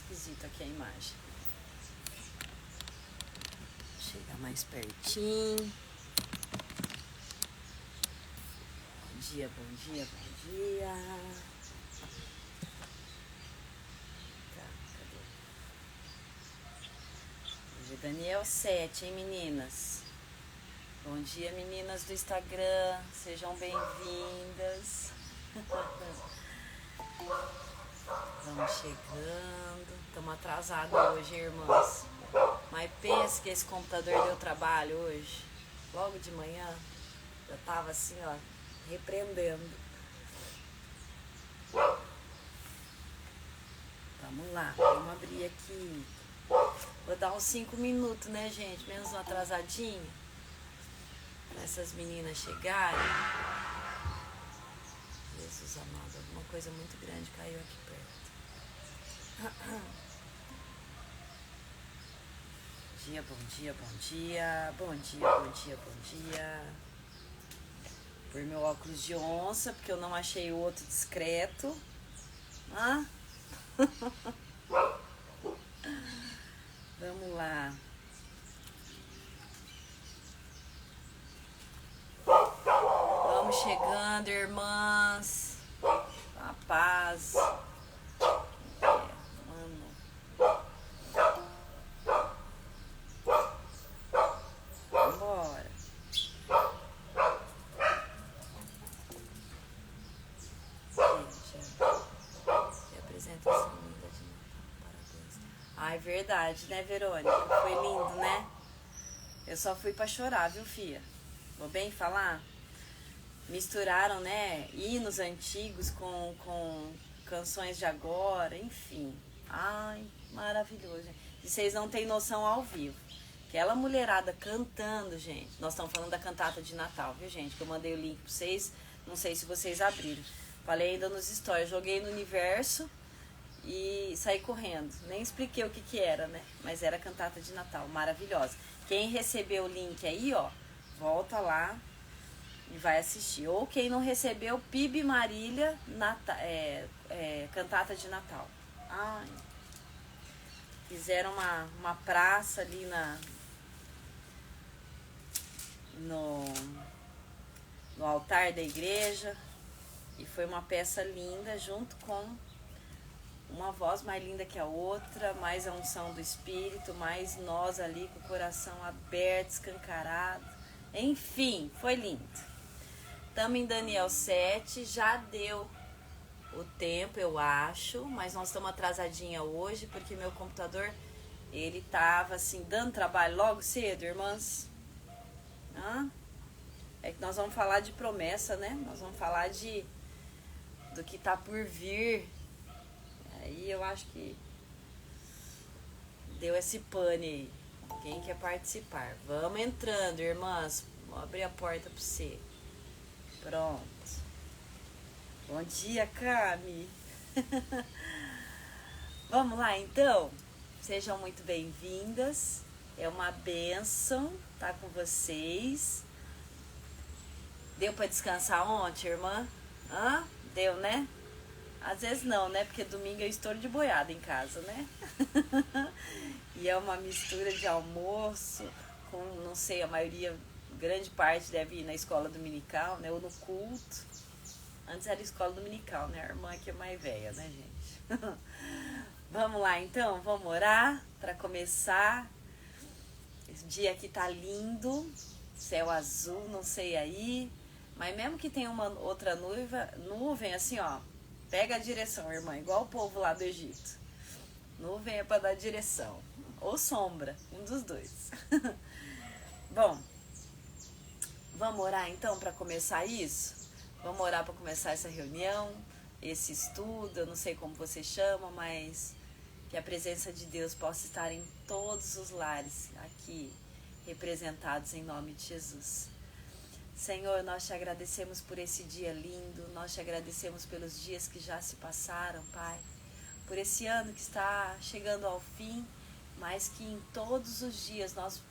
esquisito aqui a imagem. Chegar mais pertinho. Bom dia, bom dia, bom dia. Tá, cadê? Hoje é Daniel 7, hein, meninas? Bom dia, meninas do Instagram. Sejam bem-vindas. Vamos chegando. Estamos atrasados hoje, irmãs. Mas pensa que esse computador deu trabalho hoje. Logo de manhã, eu tava assim, ó, repreendendo. Vamos lá, vamos abrir aqui. Vou dar uns 5 minutos, né, gente? Menos um atrasadinho. Pra essas meninas chegarem. Jesus amado, alguma coisa muito grande caiu aqui perto. Bom dia, bom dia, bom dia, bom dia, bom dia. Por meu óculos de onça, porque eu não achei o outro discreto. Ah? Vamos lá. Vamos chegando, irmãs. A paz. Vambora. Gente, que apresentação linda de Natal. Parabéns. Ai, verdade, né, Verônica? Foi lindo, né? Eu só fui pra chorar, viu, filha? Vou bem falar? Misturaram, né, hinos antigos com canções de agora, enfim. Ai, maravilhoso, gente. E vocês não têm noção ao vivo. Aquela mulherada cantando, gente. Nós estamos falando da cantata de Natal, viu, gente? Que eu mandei o link pra vocês. Não sei se vocês abriram. Falei ainda nos stories. Joguei no universo e saí correndo. Nem expliquei o que era, né? Mas era a cantata de Natal. Maravilhosa. Quem recebeu o link aí, ó, volta lá e vai assistir. Ou quem não recebeu, PIB Marília, cantata de Natal. Ai, fizeram uma praça ali no altar da igreja. E foi uma peça linda, junto com uma voz mais linda que a outra, mais a unção do Espírito, mais nós ali com o coração aberto, escancarado. Enfim, foi lindo. Estamos em Daniel 7, já deu o tempo, eu acho, mas nós estamos atrasadinha hoje, porque meu computador, ele tava assim, dando trabalho logo cedo, irmãs. É que nós vamos falar de promessa, né? Nós vamos falar do que tá por vir. Aí eu acho que deu esse pane aí. Quem quer participar? Vamos entrando, irmãs. Vou abrir a porta pra você. Pronto. Bom dia, Cami. Vamos lá, então? Sejam muito bem-vindas. É uma bênção estar com vocês. Deu para descansar ontem, irmã? Deu, né? Às vezes não, né? Porque domingo é estouro de boiada em casa, né? E é uma mistura de almoço com, não sei, a maioria, grande parte deve ir na escola dominical, né? Ou no culto. Antes era escola dominical, né? A irmã aqui é mais velha, né, gente? Vamos lá, então? Vamos orar para começar. Esse dia aqui tá lindo. Céu azul, não sei aí. Mas mesmo que tenha uma outra nuvem, assim, ó. Pega a direção, irmã. Igual o povo lá do Egito. Nuvem é para dar direção. Ou sombra. Um dos dois. Bom. Vamos orar, então, para começar isso? Vamos orar para começar essa reunião, esse estudo, eu não sei como você chama, mas que a presença de Deus possa estar em todos os lares aqui representados em nome de Jesus. Senhor, nós te agradecemos por esse dia lindo, nós te agradecemos pelos dias que já se passaram, Pai, por esse ano que está chegando ao fim, mas que em todos os dias nós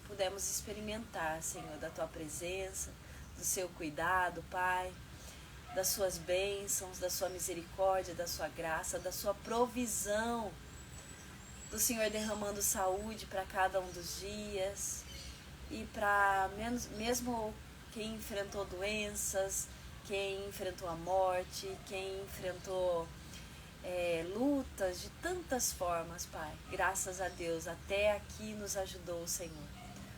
pudemos experimentar, Senhor, da Tua presença, do Seu cuidado, Pai, das Suas bênçãos, da Sua misericórdia, da Sua graça, da Sua provisão. do Senhor derramando saúde para cada um dos dias e para mesmo quem enfrentou doenças, quem enfrentou a morte, quem enfrentou lutas de tantas formas, Pai. Graças a Deus, até aqui nos ajudou o Senhor.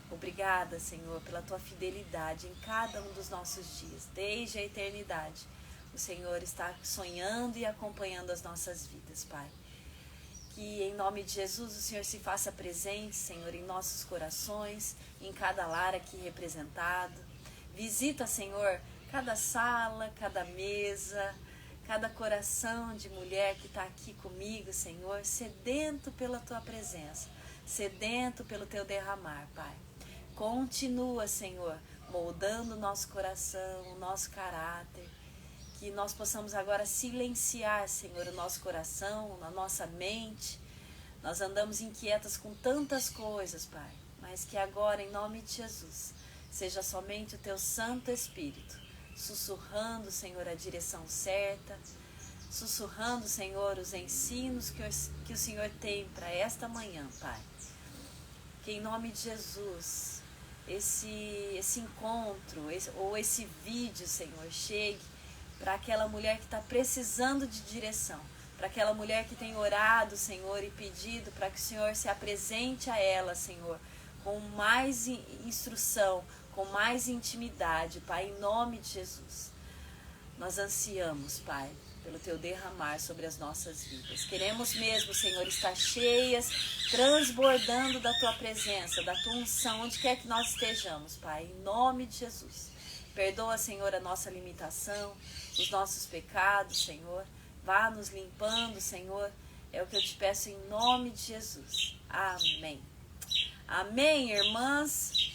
Obrigada, Senhor, pela Tua fidelidade em cada um dos nossos dias, desde a eternidade. O Senhor está sonhando e acompanhando as nossas vidas, Pai. Que em nome de Jesus o Senhor se faça presente, Senhor, em nossos corações, em cada lar aqui representado. Visita, Senhor, cada sala, cada mesa, cada coração de mulher que está aqui comigo, Senhor, sedento pela Tua presença, sedento pelo Teu derramar, Pai. Continua, Senhor, moldando o nosso coração, o nosso caráter, que nós possamos agora silenciar, Senhor, o nosso coração, a nossa mente. Nós andamos inquietas com tantas coisas, Pai, mas que agora, em nome de Jesus, seja somente o Teu Santo Espírito, sussurrando, Senhor, a direção certa, sussurrando, Senhor, os ensinos que o Senhor tem para esta manhã, Pai. Que em nome de Jesus, esse encontro, esse vídeo, Senhor, chegue para aquela mulher que está precisando de direção, para aquela mulher que tem orado, Senhor, e pedido para que o Senhor se apresente a ela, Senhor, com mais instrução, com mais intimidade, Pai, em nome de Jesus. Nós ansiamos, Pai, pelo Teu derramar sobre as nossas vidas. Queremos mesmo, Senhor, estar cheias, transbordando da Tua presença, da Tua unção, onde quer que nós estejamos, Pai, em nome de Jesus. Perdoa, Senhor, a nossa limitação, os nossos pecados, Senhor. Vá nos limpando, Senhor. É o que eu te peço em nome de Jesus. Amém. Amém, irmãs.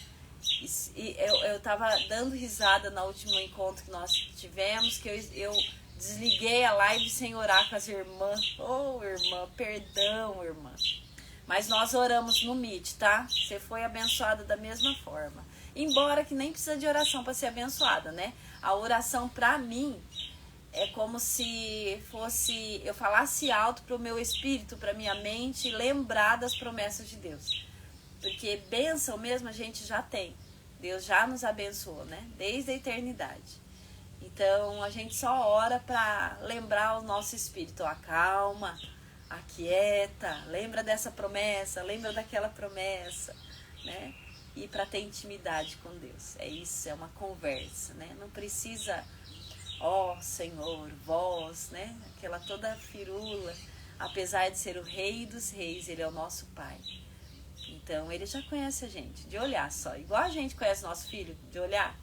Eu estava dando risada no último encontro que nós tivemos, que eu desliguei a live sem orar com as irmãs. Oh, irmã, perdão, irmã. Mas nós oramos no Meet, tá? Você foi abençoada da mesma forma. Embora que nem precisa de oração para ser abençoada, né? A oração para mim é como se fosse, eu falasse alto para o meu espírito, para minha mente, lembrar das promessas de Deus. Porque bênção mesmo a gente já tem. Deus já nos abençoou, né? Desde a eternidade. Então a gente só ora para lembrar o nosso espírito. Acalma, aquieta, lembra dessa promessa, lembra daquela promessa, né? E para ter intimidade com Deus. É isso, é uma conversa, né? Não precisa, ó Senhor, vós, né? Aquela toda firula. Apesar de ser o Rei dos Reis, Ele é o nosso Pai. Então, Ele já conhece a gente, de olhar só. Igual a gente conhece nosso filho, de olhar.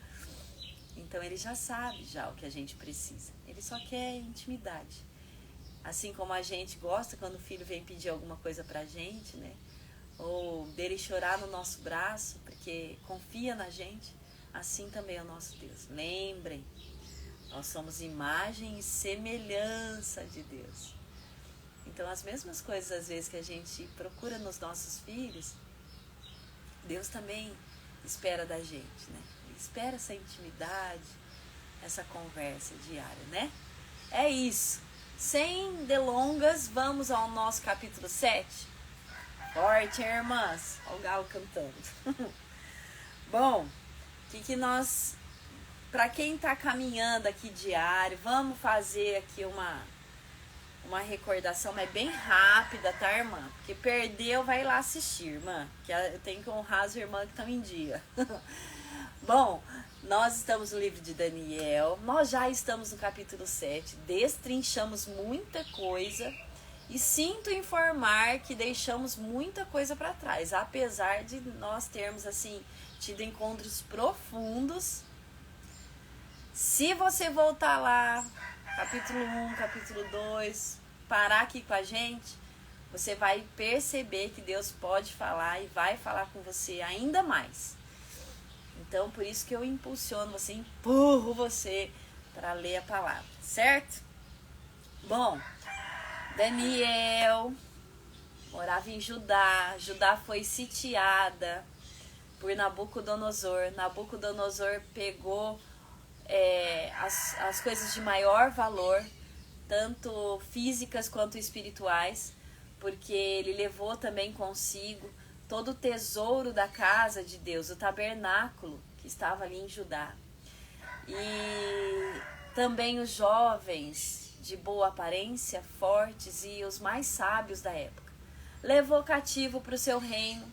Então, Ele já sabe já o que a gente precisa. Ele só quer intimidade. Assim como a gente gosta quando o filho vem pedir alguma coisa pra gente, né? Ou dele chorar no nosso braço, porque confia na gente. Assim também é o nosso Deus. Lembrem, nós somos imagem e semelhança de Deus. Então, as mesmas coisas, às vezes, que a gente procura nos nossos filhos, Deus também espera da gente, né? Ele espera essa intimidade, essa conversa diária, né? É isso. Sem delongas, vamos ao nosso capítulo 7. Forte, hein, irmãs? Olha o galo cantando. Bom, que nós... Para quem está caminhando aqui diário, vamos fazer aqui uma recordação, mas bem rápida, tá, irmã? Porque perdeu, vai lá assistir, irmã. Que eu tenho que honrar as irmãs que estão em dia. Bom, nós estamos no livro de Daniel, nós já estamos no capítulo 7, destrinchamos muita coisa e sinto informar que deixamos muita coisa para trás, apesar de nós termos, assim, tido encontros profundos. Se você voltar lá, capítulo 1, capítulo 2, parar aqui com a gente, você vai perceber que Deus pode falar e vai falar com você ainda mais. Então, por isso que eu impulsiono você, empurro você para ler a palavra, certo? Bom, Daniel morava em Judá. Judá foi sitiada por Nabucodonosor. Nabucodonosor pegou as coisas de maior valor, tanto físicas quanto espirituais, porque ele levou também consigo todo o tesouro da casa de Deus, o tabernáculo que estava ali em Judá. E também os jovens de boa aparência, fortes e os mais sábios da época. Levou cativo para o seu reino.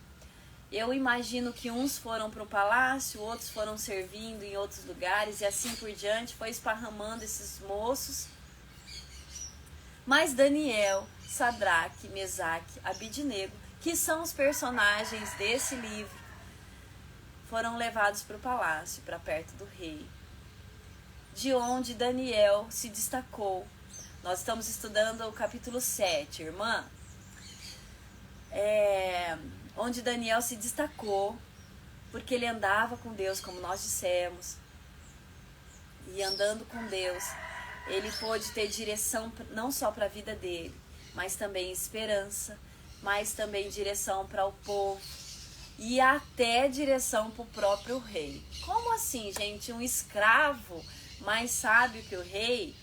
Eu imagino que uns foram para o palácio, outros foram servindo em outros lugares e assim por diante, foi esparramando esses moços. Mas Daniel, Sadraque, Mesaque, Abidnego, que são os personagens desse livro, foram levados para o palácio, para perto do rei, de onde Daniel se destacou. Nós estamos estudando o capítulo 7, irmã. Onde Daniel se destacou, porque ele andava com Deus, como nós dissemos. E andando com Deus, ele pôde ter direção não só para a vida dele, mas também esperança, mas também direção para o povo e até direção para o próprio rei. Como assim, gente? Um escravo mais sábio que o rei?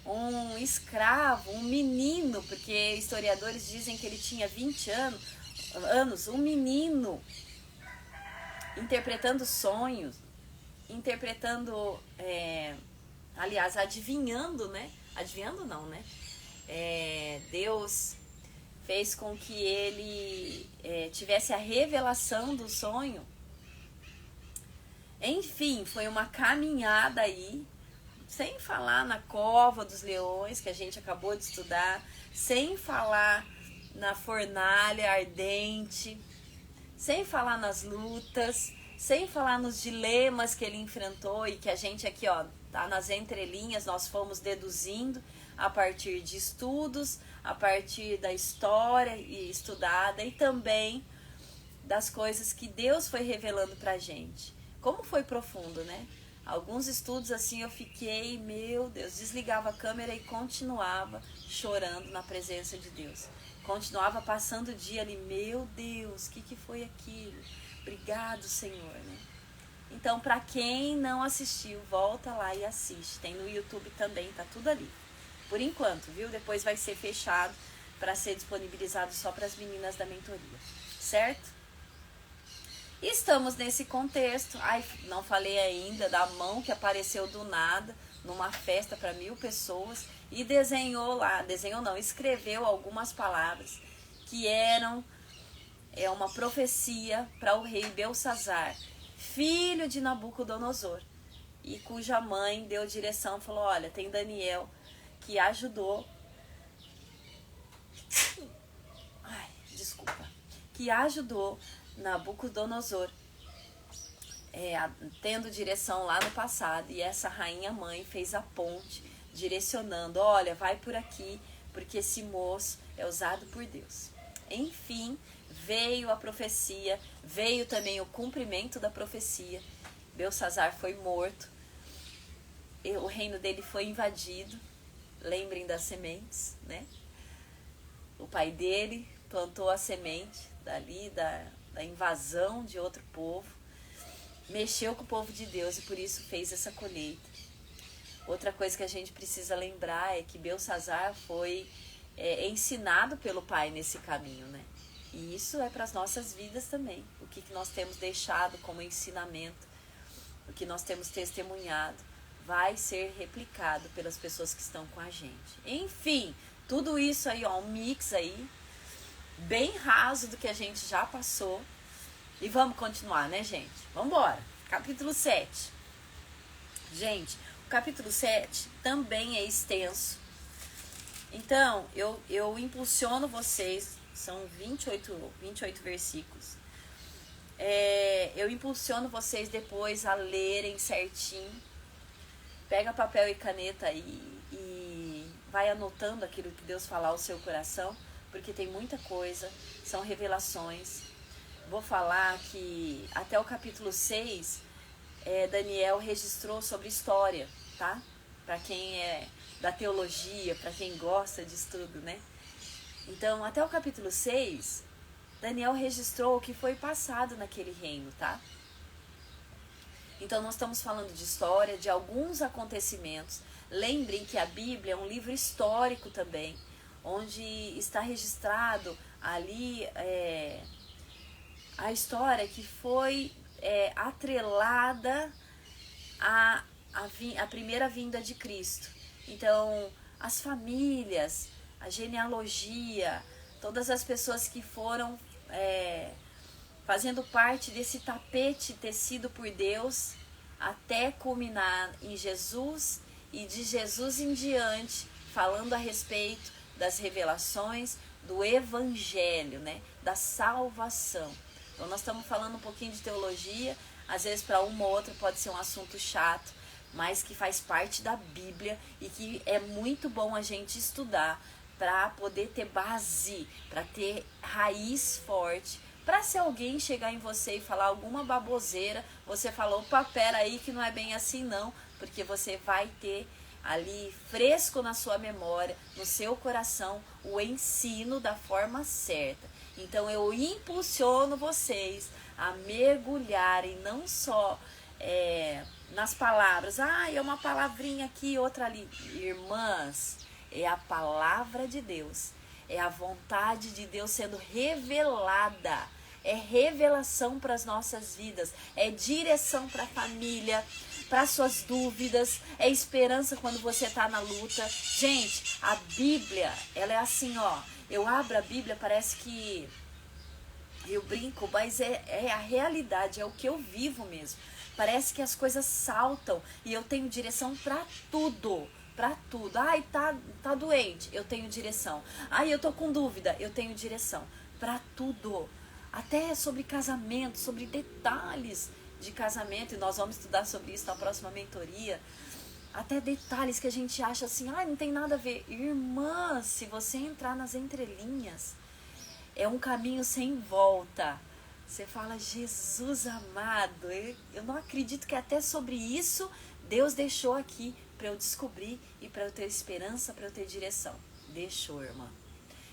Um escravo, um menino, porque historiadores dizem que ele tinha 20 anos, um menino interpretando sonhos, interpretando, aliás, adivinhando, né? Adivinhando não, né? Deus fez com que ele tivesse a revelação do sonho. Enfim, foi uma caminhada aí, sem falar na cova dos leões, que a gente acabou de estudar, sem falar na fornalha ardente, sem falar nas lutas, sem falar nos dilemas que ele enfrentou e que a gente aqui, ó, tá nas entrelinhas, nós fomos deduzindo a partir de estudos, a partir da história e estudada e também das coisas que Deus foi revelando pra gente. Como foi profundo, né? Alguns estudos assim eu fiquei, meu Deus, desligava a câmera e continuava chorando na presença de Deus. Continuava passando o dia ali, meu Deus, o que foi aquilo? Obrigado, Senhor, né? Então, para quem não assistiu, volta lá e assiste. Tem no YouTube também, tá tudo ali. Por enquanto, viu? Depois vai ser fechado para ser disponibilizado só para as meninas da mentoria, certo? Estamos nesse contexto. Ai, não falei ainda da mão que apareceu do nada numa festa para 1000 pessoas e desenhou lá, escreveu algumas palavras que eram uma profecia para o rei Belsazar, filho de Nabucodonosor, e cuja mãe deu direção e falou: olha, tem Daniel que ajudou, Nabucodonosor, tendo direção lá no passado, e essa rainha mãe fez a ponte, direcionando: olha, vai por aqui, porque esse moço é usado por Deus. Enfim, veio a profecia, veio também o cumprimento da profecia. Belsazar foi morto, o reino dele foi invadido. Lembrem das sementes, né? O pai dele plantou a semente dali, da invasão de outro povo, mexeu com o povo de Deus e por isso fez essa colheita. Outra coisa que a gente precisa lembrar é que Belsazar foi ensinado pelo pai nesse caminho, né? E isso é para as nossas vidas também. O que nós temos deixado como ensinamento, o que nós temos testemunhado, vai ser replicado pelas pessoas que estão com a gente. Enfim, tudo isso aí, ó, um mix aí, bem raso do que a gente já passou. E vamos continuar, né, gente? Vamos embora. Capítulo 7. Gente, o capítulo 7 também é extenso. Então, eu impulsiono vocês, são 28 versículos. Eu impulsiono vocês depois a lerem certinho. Pega papel e caneta aí e vai anotando aquilo que Deus falar ao seu coração, porque tem muita coisa, são revelações. Vou falar que até o capítulo 6, Daniel registrou sobre história, tá? Para quem é da teologia, para quem gosta de estudo, né? Então, até o capítulo 6, Daniel registrou o que foi passado naquele reino, tá? Então, nós estamos falando de história, de alguns acontecimentos. Lembrem que a Bíblia é um livro histórico também. onde está registrado ali a história que foi atrelada à primeira vinda de Cristo. Então, as famílias, a genealogia, todas as pessoas que foram fazendo parte desse tapete tecido por Deus, até culminar em Jesus, e de Jesus em diante, falando a respeito das revelações do Evangelho, né? Da salvação. Então nós estamos falando um pouquinho de teologia, às vezes para uma ou outra pode ser um assunto chato, mas que faz parte da Bíblia e que é muito bom a gente estudar para poder ter base, para ter raiz forte, para se alguém chegar em você e falar alguma baboseira, você fala, opa, pera aí que não é bem assim não, porque você vai ter ali fresco na sua memória, no seu coração, o ensino da forma certa. Então eu impulsiono vocês a mergulharem não só nas palavras, é uma palavrinha aqui, outra ali. Irmãs, é a palavra de Deus, é a vontade de Deus sendo revelada, é revelação para as nossas vidas, é direção para a família, para suas dúvidas, é esperança quando você está na luta. Gente, a Bíblia, ela é assim, eu abro a Bíblia, parece que eu brinco, mas é a realidade, é o que eu vivo mesmo. Parece que as coisas saltam e eu tenho direção para tudo. Pra tudo. Ai, tá doente, eu tenho direção. Ai, eu tô com dúvida, eu tenho direção. Pra tudo. Até sobre casamento, sobre detalhes de casamento. E nós vamos estudar sobre isso na próxima mentoria. Até detalhes que a gente acha assim, não tem nada a ver. Irmã, se você entrar nas entrelinhas, é um caminho sem volta. Você fala, Jesus amado, eu não acredito que até sobre isso Deus deixou aqui para eu descobrir e para eu ter esperança, para eu ter direção. Deixou, irmã.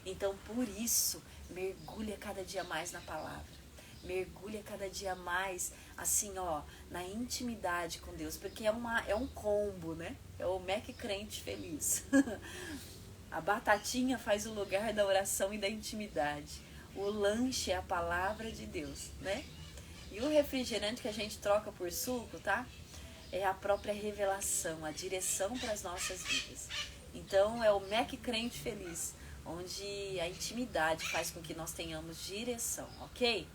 Então, por isso, mergulha cada dia mais na palavra. Mergulha cada dia mais, assim, na intimidade com Deus. Porque é um combo, né? É o Mac crente feliz. A batatinha faz o lugar da oração e da intimidade. O lanche é a palavra de Deus, né? E o refrigerante que a gente troca por suco, tá? É a própria revelação, a direção para as nossas vidas. Então é o Mac crente feliz, onde a intimidade faz com que nós tenhamos direção, ok?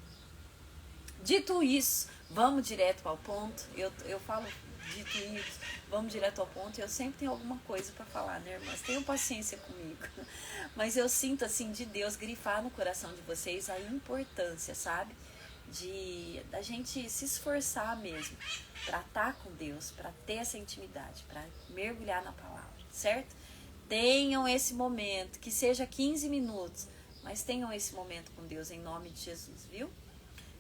Dito isso, vamos direto ao ponto. Eu falo dito isso, vamos direto ao ponto. Eu sempre tenho alguma coisa para falar, né, irmãs? Tenham paciência comigo. Mas eu sinto, assim, de Deus grifar no coração de vocês a importância, sabe? Da gente se esforçar mesmo para estar com Deus, para ter essa intimidade, para mergulhar na palavra, certo? Tenham esse momento, que seja 15 minutos, mas tenham esse momento com Deus em nome de Jesus, viu?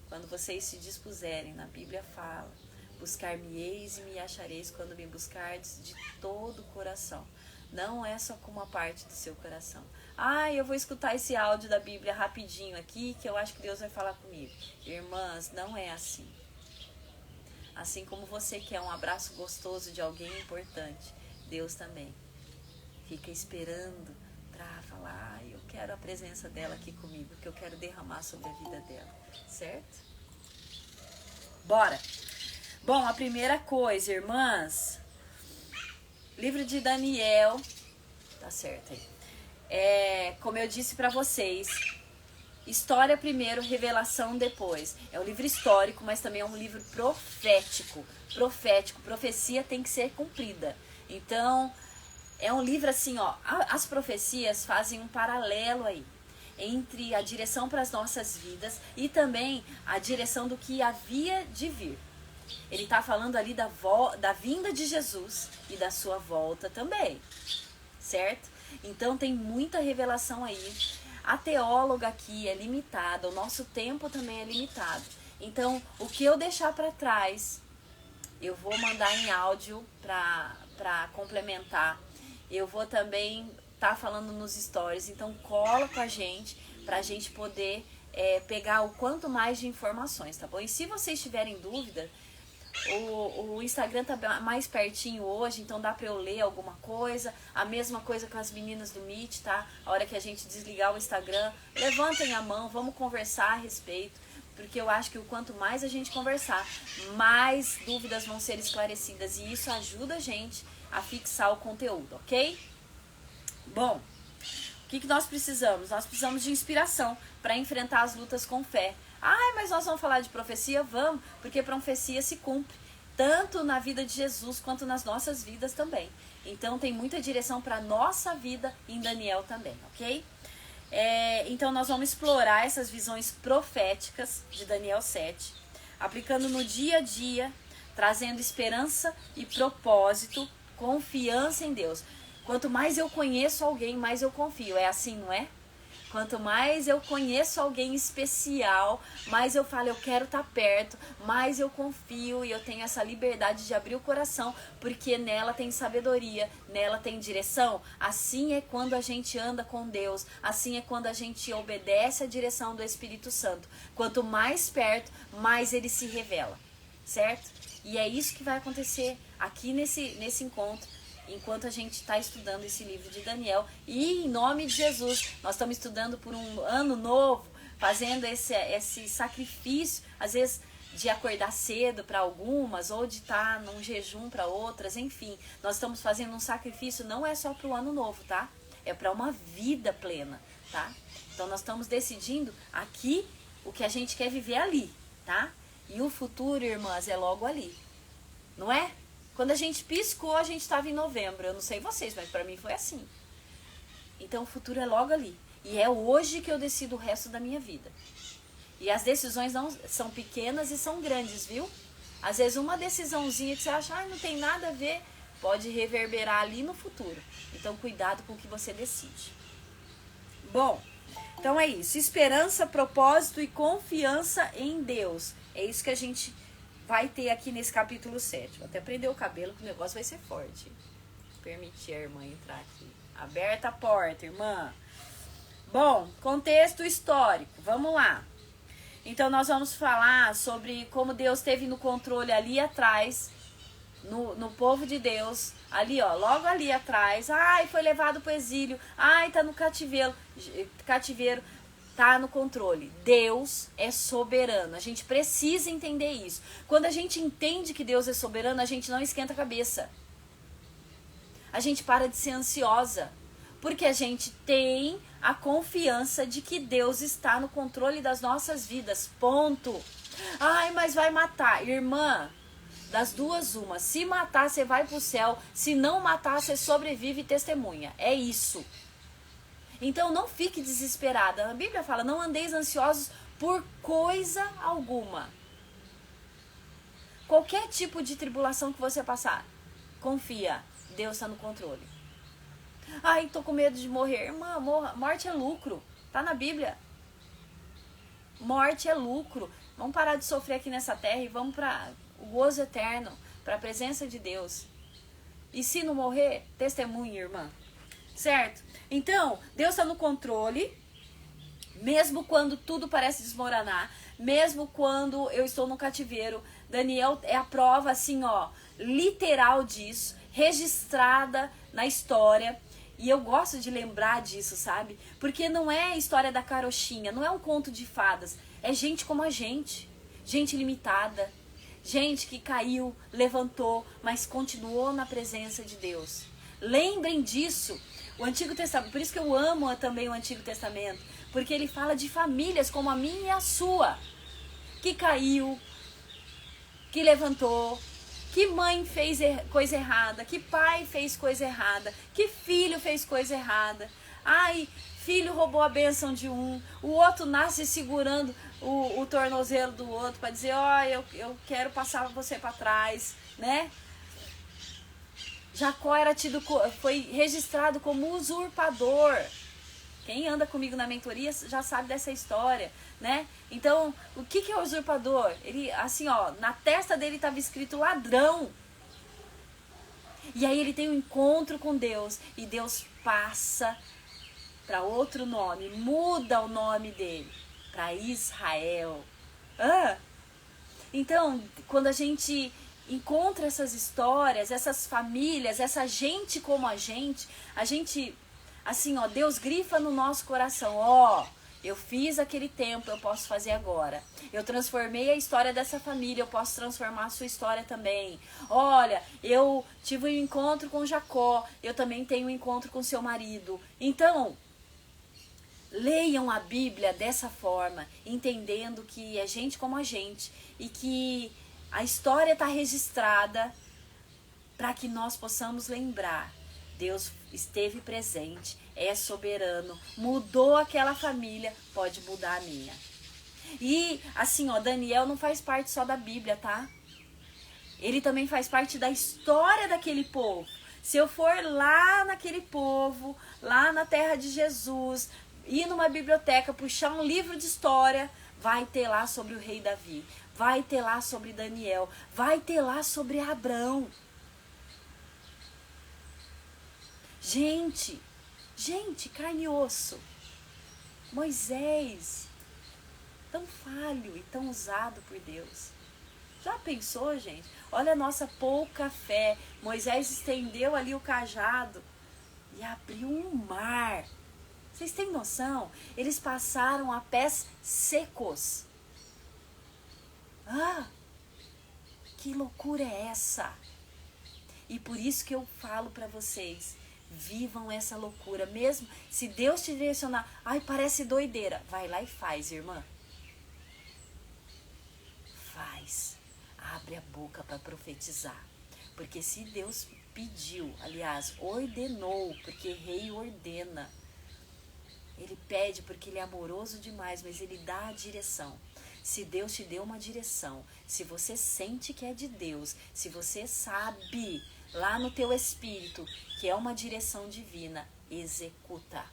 Quando vocês se dispuserem, na Bíblia fala, buscar-me-eis e me achareis quando me buscardes de todo o coração. Não é só com uma parte do seu coração. Eu vou escutar esse áudio da Bíblia rapidinho aqui, que eu acho que Deus vai falar comigo. Irmãs, não é assim. Assim como você quer um abraço gostoso de alguém importante, Deus também fica esperando para falar, eu quero a presença dela aqui comigo, que eu quero derramar sobre a vida dela, certo? Bora! Bom, a primeira coisa, irmãs, livro de Daniel, tá certo aí, como eu disse para vocês, história primeiro, revelação depois. É um livro histórico, mas também é um livro profético. Profecia tem que ser cumprida. Então, é um livro assim, as profecias fazem um paralelo aí entre a direção para as nossas vidas e também a direção do que havia de vir. Ele está falando ali da vinda de Jesus e da sua volta também, certo? Então tem muita revelação aí. A teóloga aqui é limitada, o nosso tempo também é limitado. Então, o que eu deixar para trás, eu vou mandar em áudio para complementar. Eu vou também estar falando nos stories, então cola com a gente para a gente poder pegar o quanto mais de informações, tá bom? E se vocês tiverem dúvida, O Instagram tá mais pertinho hoje, então dá pra eu ler alguma coisa. A mesma coisa com as meninas do Meet, tá? A hora que a gente desligar o Instagram, levantem a mão, vamos conversar a respeito. Porque eu acho que o quanto mais a gente conversar, mais dúvidas vão ser esclarecidas. E isso ajuda a gente a fixar o conteúdo, ok? Bom, o que nós precisamos? Nós precisamos de inspiração para enfrentar as lutas com fé. Ai, mas nós vamos falar de profecia? Vamos, porque profecia se cumpre, tanto na vida de Jesus quanto nas nossas vidas também. Então tem muita direção para a nossa vida em Daniel também, ok? Então nós vamos explorar essas visões proféticas de Daniel 7, aplicando no dia a dia, trazendo esperança e propósito, confiança em Deus. Quanto mais eu conheço alguém, mais eu confio. É assim, não é? Quanto mais eu conheço alguém especial, mais eu falo, eu quero estar perto, mais eu confio e eu tenho essa liberdade de abrir o coração, porque nela tem sabedoria, nela tem direção. Assim é quando a gente anda com Deus, assim é quando a gente obedece à direção do Espírito Santo. Quanto mais perto, mais ele se revela, certo? E é isso que vai acontecer aqui nesse encontro, enquanto a gente está estudando esse livro de Daniel. E em nome de Jesus, nós estamos estudando por um ano novo, fazendo esse sacrifício, às vezes de acordar cedo para algumas, ou de estar num jejum para outras, enfim. Nós estamos fazendo um sacrifício, não é só para o ano novo, tá? É para uma vida plena, tá? Então nós estamos decidindo aqui o que a gente quer viver ali, tá? E o futuro, irmãs, é logo ali, não é? Quando a gente piscou, a gente estava em novembro. Eu não sei vocês, mas para mim foi assim. Então o futuro é logo ali. E é hoje que eu decido o resto da minha vida. E as decisões não são pequenas e são grandes, viu? Às vezes uma decisãozinha que você acha, não tem nada a ver, pode reverberar ali no futuro. Então cuidado com o que você decide. Bom, então é isso. Esperança, propósito e confiança em Deus. É isso que a gente vai ter aqui nesse capítulo 7. Vou até prender o cabelo que o negócio vai ser forte. Permitir a irmã entrar aqui. Aberta a porta, irmã. Bom, contexto histórico. Vamos lá. Então nós vamos falar sobre como Deus esteve no controle ali atrás, no povo de Deus. Ali, ó, logo ali atrás. Ai, foi levado para o exílio. Ai, tá no cativeiro. Tá no controle. Deus é soberano. A gente precisa entender isso. Quando a gente entende que Deus é soberano, a gente não esquenta a cabeça. A gente para de ser ansiosa. Porque a gente tem a confiança de que Deus está no controle das nossas vidas. Ponto. Ai, mas vai matar. Irmã, das duas uma. Se matar, você vai pro céu. Se não matar, você sobrevive e testemunha. É isso. Então não fique desesperada. A Bíblia fala, não andeis ansiosos por coisa alguma. Qualquer tipo de tribulação que você passar, confia, Deus está no controle. Ai, tô com medo de morrer. Irmã, morte é lucro. Tá na Bíblia. Morte é lucro. Vamos parar de sofrer aqui nessa terra e vamos para o gozo eterno, para a presença de Deus. E se não morrer, testemunhe, irmã. Certo? Então, Deus está no controle, mesmo quando tudo parece desmoronar, mesmo quando eu estou no cativeiro. Daniel é a prova, assim, ó, literal disso, registrada na história. E eu gosto de lembrar disso, sabe? Porque não é a história da carochinha, não é um conto de fadas. É gente como a gente limitada, gente que caiu, levantou, mas continuou na presença de Deus. Lembrem disso. O Antigo Testamento, por isso que eu amo também o Antigo Testamento, porque ele fala de famílias como a minha e a sua, que caiu, que levantou, que mãe fez coisa errada, que pai fez coisa errada, que filho fez coisa errada. Ai, filho roubou a bênção de um, o outro nasce segurando o tornozelo do outro para dizer, ó, eu quero passar você para trás, né? Jacó foi registrado como usurpador. Quem anda comigo na mentoria já sabe dessa história, né? Então, o que é o usurpador? Ele, assim, ó, na testa dele estava escrito ladrão. E aí ele tem um encontro com Deus e Deus passa para outro nome, muda o nome dele para Israel. Então, quando a gente encontra essas histórias, essas famílias, essa gente como a gente, assim, ó, Deus grifa no nosso coração, ó, eu fiz aquele tempo, eu posso fazer agora. Eu transformei a história dessa família, eu posso transformar a sua história também. Olha, eu tive um encontro com Jacó, eu também tenho um encontro com seu marido. Então, leiam a Bíblia dessa forma, entendendo que é gente como a gente e que a história está registrada para que nós possamos lembrar. Deus esteve presente, é soberano, mudou aquela família, pode mudar a minha. E assim, ó, Daniel não faz parte só da Bíblia, tá? Ele também faz parte da história daquele povo. Se eu for lá naquele povo, lá na terra de Jesus, ir numa biblioteca, puxar um livro de história, vai ter lá sobre o rei Davi, vai ter lá sobre Daniel, vai ter lá sobre Abrão. Gente, carne e osso. Moisés, tão falho e tão usado por Deus. Já pensou, gente? Olha a nossa pouca fé. Moisés estendeu ali o cajado e abriu um mar. Vocês têm noção? Eles passaram a pés secos. Ah, que loucura é essa? E por isso que eu falo para vocês, vivam essa loucura. Mesmo se Deus te direcionar, ai, parece doideira, vai lá e faz, irmã. Faz. Abre a boca para profetizar. Porque se Deus pediu, aliás, ordenou, porque rei ordena. Ele pede porque ele é amoroso demais, mas ele dá a direção. Se Deus te deu uma direção, se você sente que é de Deus, se você sabe lá no teu espírito que é uma direção divina, executa.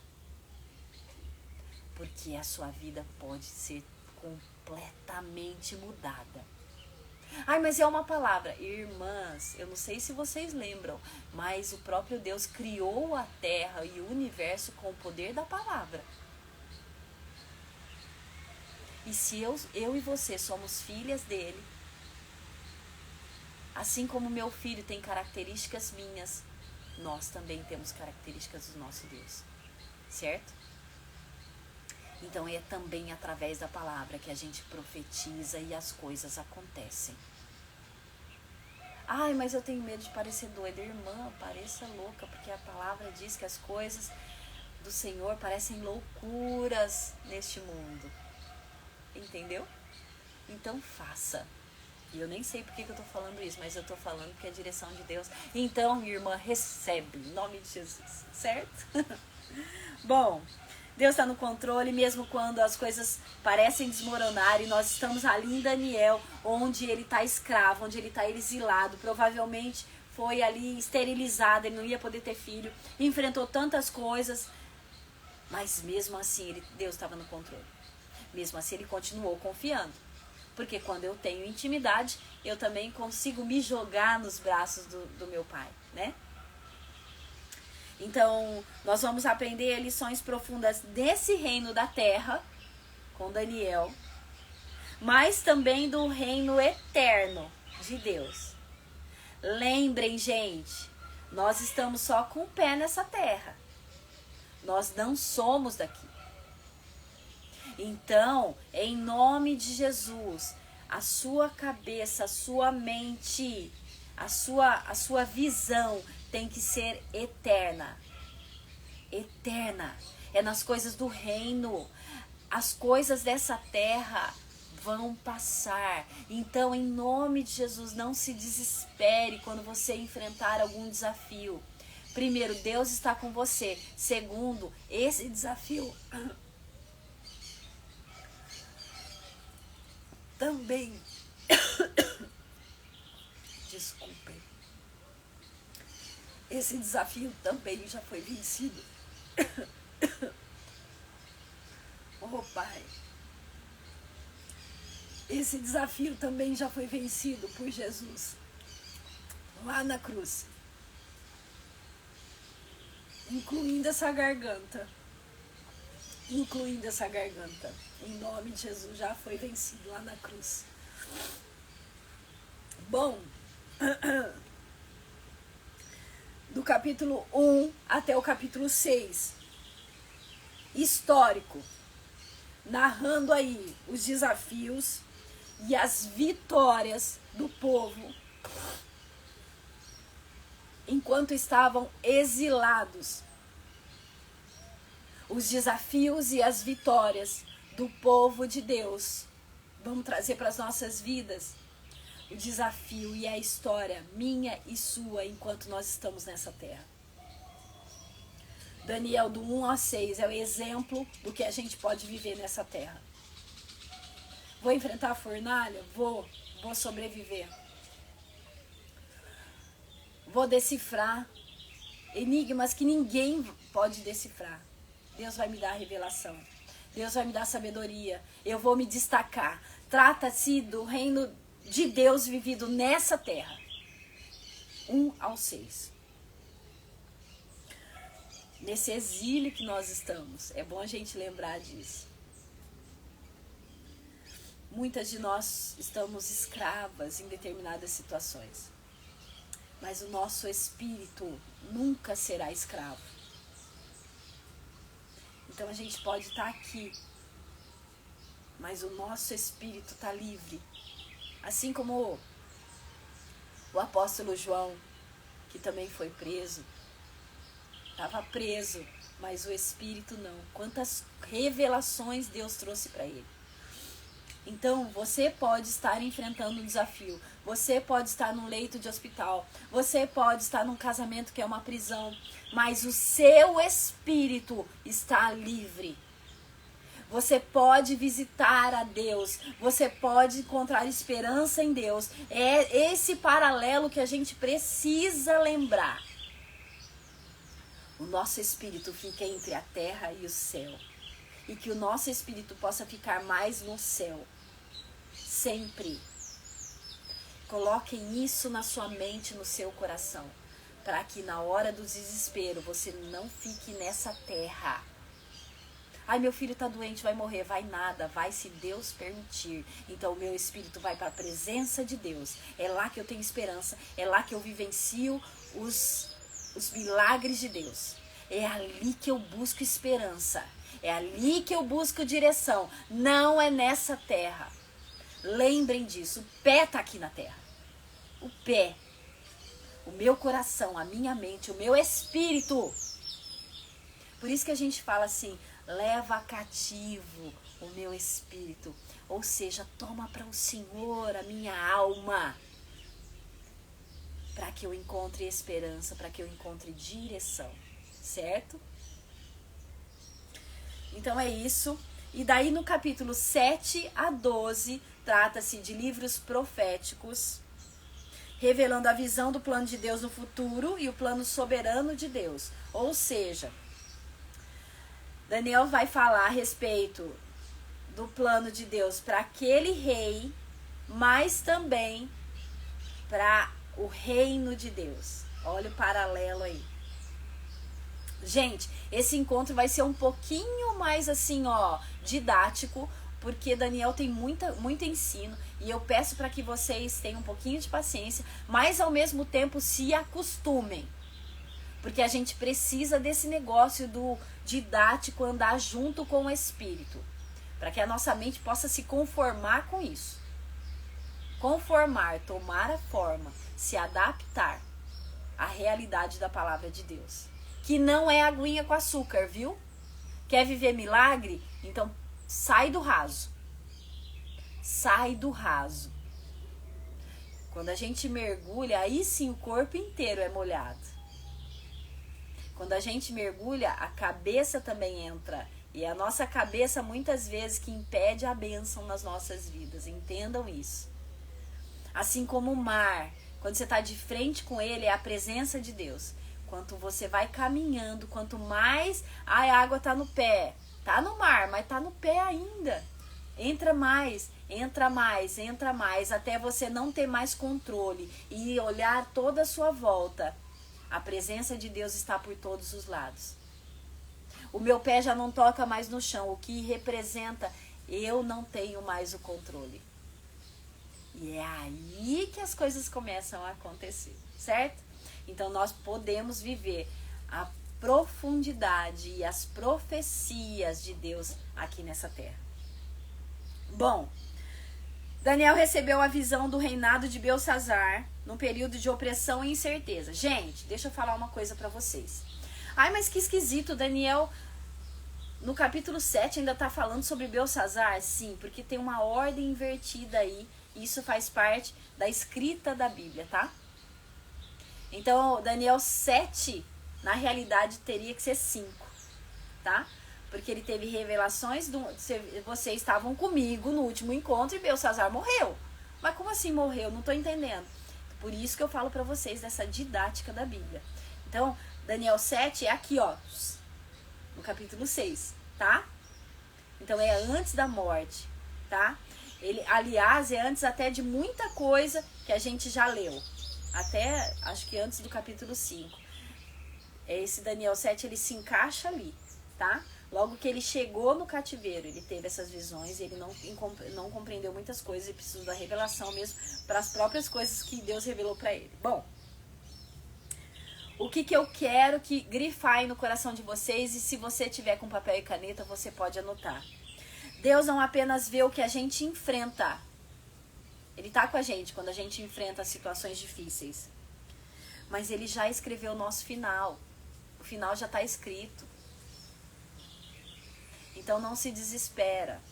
Porque a sua vida pode ser completamente mudada. Ai, mas é uma palavra. Irmãs, eu não sei se vocês lembram, mas o próprio Deus criou a terra e o universo com o poder da palavra. E se eu e você somos filhas dele, assim como meu filho tem características minhas, nós também temos características do nosso Deus. Certo? Então é também através da palavra que a gente profetiza e as coisas acontecem. Ai, mas eu tenho medo de parecer doida. Irmã, pareça louca, porque a palavra diz que as coisas do Senhor parecem loucuras neste mundo. Entendeu? Então faça. E eu nem sei por que eu tô falando isso, mas eu tô falando porque é a direção de Deus. Então, minha irmã, recebe, em nome de Jesus, certo? Bom, Deus está no controle, mesmo quando as coisas parecem desmoronar, e nós estamos ali em Daniel, onde ele está escravo, onde ele está exilado, provavelmente foi ali esterilizado, ele não ia poder ter filho, enfrentou tantas coisas, mas mesmo assim Deus estava no controle. Mesmo assim ele continuou confiando, porque quando eu tenho intimidade, eu também consigo me jogar nos braços do meu Pai, né? Então, nós vamos aprender lições profundas desse reino da terra, com Daniel, mas também do reino eterno de Deus. Lembrem, gente, nós estamos só com o pé nessa terra. Nós não somos daqui. Então, em nome de Jesus, a sua cabeça, a sua mente, a sua visão tem que ser eterna. Eterna. É nas coisas do reino. As coisas dessa terra vão passar. Então, em nome de Jesus, não se desespere quando você enfrentar algum desafio. Primeiro, Deus está com você. Segundo, esse desafio também. Desculpem. Esse desafio também já foi vencido. Oh, Pai. Esse desafio também já foi vencido por Jesus. Lá na cruz. Incluindo essa garganta. Em nome de Jesus, já foi vencido lá na cruz. Bom, do capítulo 1 até o capítulo 6, histórico, narrando aí os desafios e as vitórias do povo enquanto estavam exilados. Os desafios e as vitórias do povo de Deus. Vamos trazer para as nossas vidas o desafio e a história minha e sua enquanto nós estamos nessa terra. Daniel do 1 ao 6 é o exemplo do que a gente pode viver nessa terra. Vou enfrentar a fornalha? Vou sobreviver. Vou decifrar enigmas que ninguém pode decifrar. Deus vai me dar a revelação. Deus vai me dar sabedoria. Eu vou me destacar. Trata-se do reino de Deus vivido nessa terra. 1 ao 6. Nesse exílio que nós estamos. É bom a gente lembrar disso. Muitas de nós estamos escravas em determinadas situações. Mas o nosso espírito nunca será escravo. Então a gente pode estar aqui, mas o nosso espírito está livre. Assim como o apóstolo João, que também foi preso, estava preso, mas o espírito não. Quantas revelações Deus trouxe para ele. Então, você pode estar enfrentando um desafio. Você pode estar num leito de hospital. Você pode estar num casamento que é uma prisão. Mas o seu espírito está livre. Você pode visitar a Deus. Você pode encontrar esperança em Deus. É esse paralelo que a gente precisa lembrar. O nosso espírito fica entre a terra e o céu. E que o nosso espírito possa ficar mais no céu. Sempre. Coloquem isso na sua mente, no seu coração. Para que na hora do desespero você não fique nessa terra. Ai, meu filho está doente, vai morrer. Vai nada, vai se Deus permitir. Então o meu espírito vai para a presença de Deus. É lá que eu tenho esperança. É lá que eu vivencio os milagres de Deus. É ali que eu busco esperança. É ali que eu busco direção. Não é nessa terra. Lembrem disso. O pé está aqui na terra. O pé. O meu coração, a minha mente, o meu espírito. Por isso que a gente fala assim, leva cativo o meu espírito. Ou seja, toma para o Senhor a minha alma. Para que eu encontre esperança, para que eu encontre direção. Certo? Então é isso. E daí no capítulo 7 a 12, trata-se de livros proféticos, revelando a visão do plano de Deus no futuro e o plano soberano de Deus. Ou seja, Daniel vai falar a respeito do plano de Deus para aquele rei, mas também para o reino de Deus. Olha o paralelo aí. Gente, esse encontro vai ser um pouquinho mais assim, didático, porque Daniel tem muito ensino e eu peço para que vocês tenham um pouquinho de paciência, mas ao mesmo tempo se acostumem, porque a gente precisa desse negócio do didático andar junto com o Espírito, para que a nossa mente possa se conformar com isso. Conformar, tomar a forma, se adaptar à realidade da palavra de Deus. Que não é aguinha com açúcar, viu? Quer viver milagre? Então sai do raso. Sai do raso. Quando a gente mergulha, aí sim o corpo inteiro é molhado. Quando a gente mergulha, a cabeça também entra. E é a nossa cabeça muitas vezes que impede a bênção nas nossas vidas. Entendam isso. Assim como o mar, quando você está de frente com ele, é a presença de Deus. Quanto você vai caminhando, quanto mais a água está no pé, está no mar, mas está no pé ainda. Entra mais, entra mais, entra mais, até você não ter mais controle e olhar toda a sua volta. A presença de Deus está por todos os lados. O meu pé já não toca mais no chão, o que representa eu não tenho mais o controle. E é aí que as coisas começam a acontecer, certo? Então nós podemos viver a profundidade e as profecias de Deus aqui nessa terra. Bom, Daniel recebeu a visão do reinado de Belsassar num período de opressão e incerteza. Gente, deixa eu falar uma coisa pra vocês. Ai, mas que esquisito, Daniel no capítulo 7 ainda tá falando sobre Belsassar? Sim, porque tem uma ordem invertida aí. Isso faz parte da escrita da Bíblia, tá? Então, Daniel 7, na realidade, teria que ser 5, tá? Porque ele teve revelações, vocês estavam comigo no último encontro e Belsassar morreu. Mas como assim morreu? Não tô entendendo. Por isso que eu falo pra vocês dessa didática da Bíblia. Então, Daniel 7 é aqui, ó, no capítulo 6, tá? Então, é antes da morte, tá? Ele, aliás, é antes até de muita coisa que a gente já leu. Até, acho que antes do capítulo 5. Esse Daniel 7, ele se encaixa ali, tá? Logo que ele chegou no cativeiro, ele teve essas visões, ele não compreendeu muitas coisas e precisou da revelação mesmo para as próprias coisas que Deus revelou para ele. Bom, o que eu quero que grifar aí no coração de vocês, e se você tiver com papel e caneta, você pode anotar. Deus não apenas vê o que a gente enfrenta. Ele tá com a gente quando a gente enfrenta situações difíceis. Mas ele já escreveu o nosso final. O final já está escrito. Então não se desespera.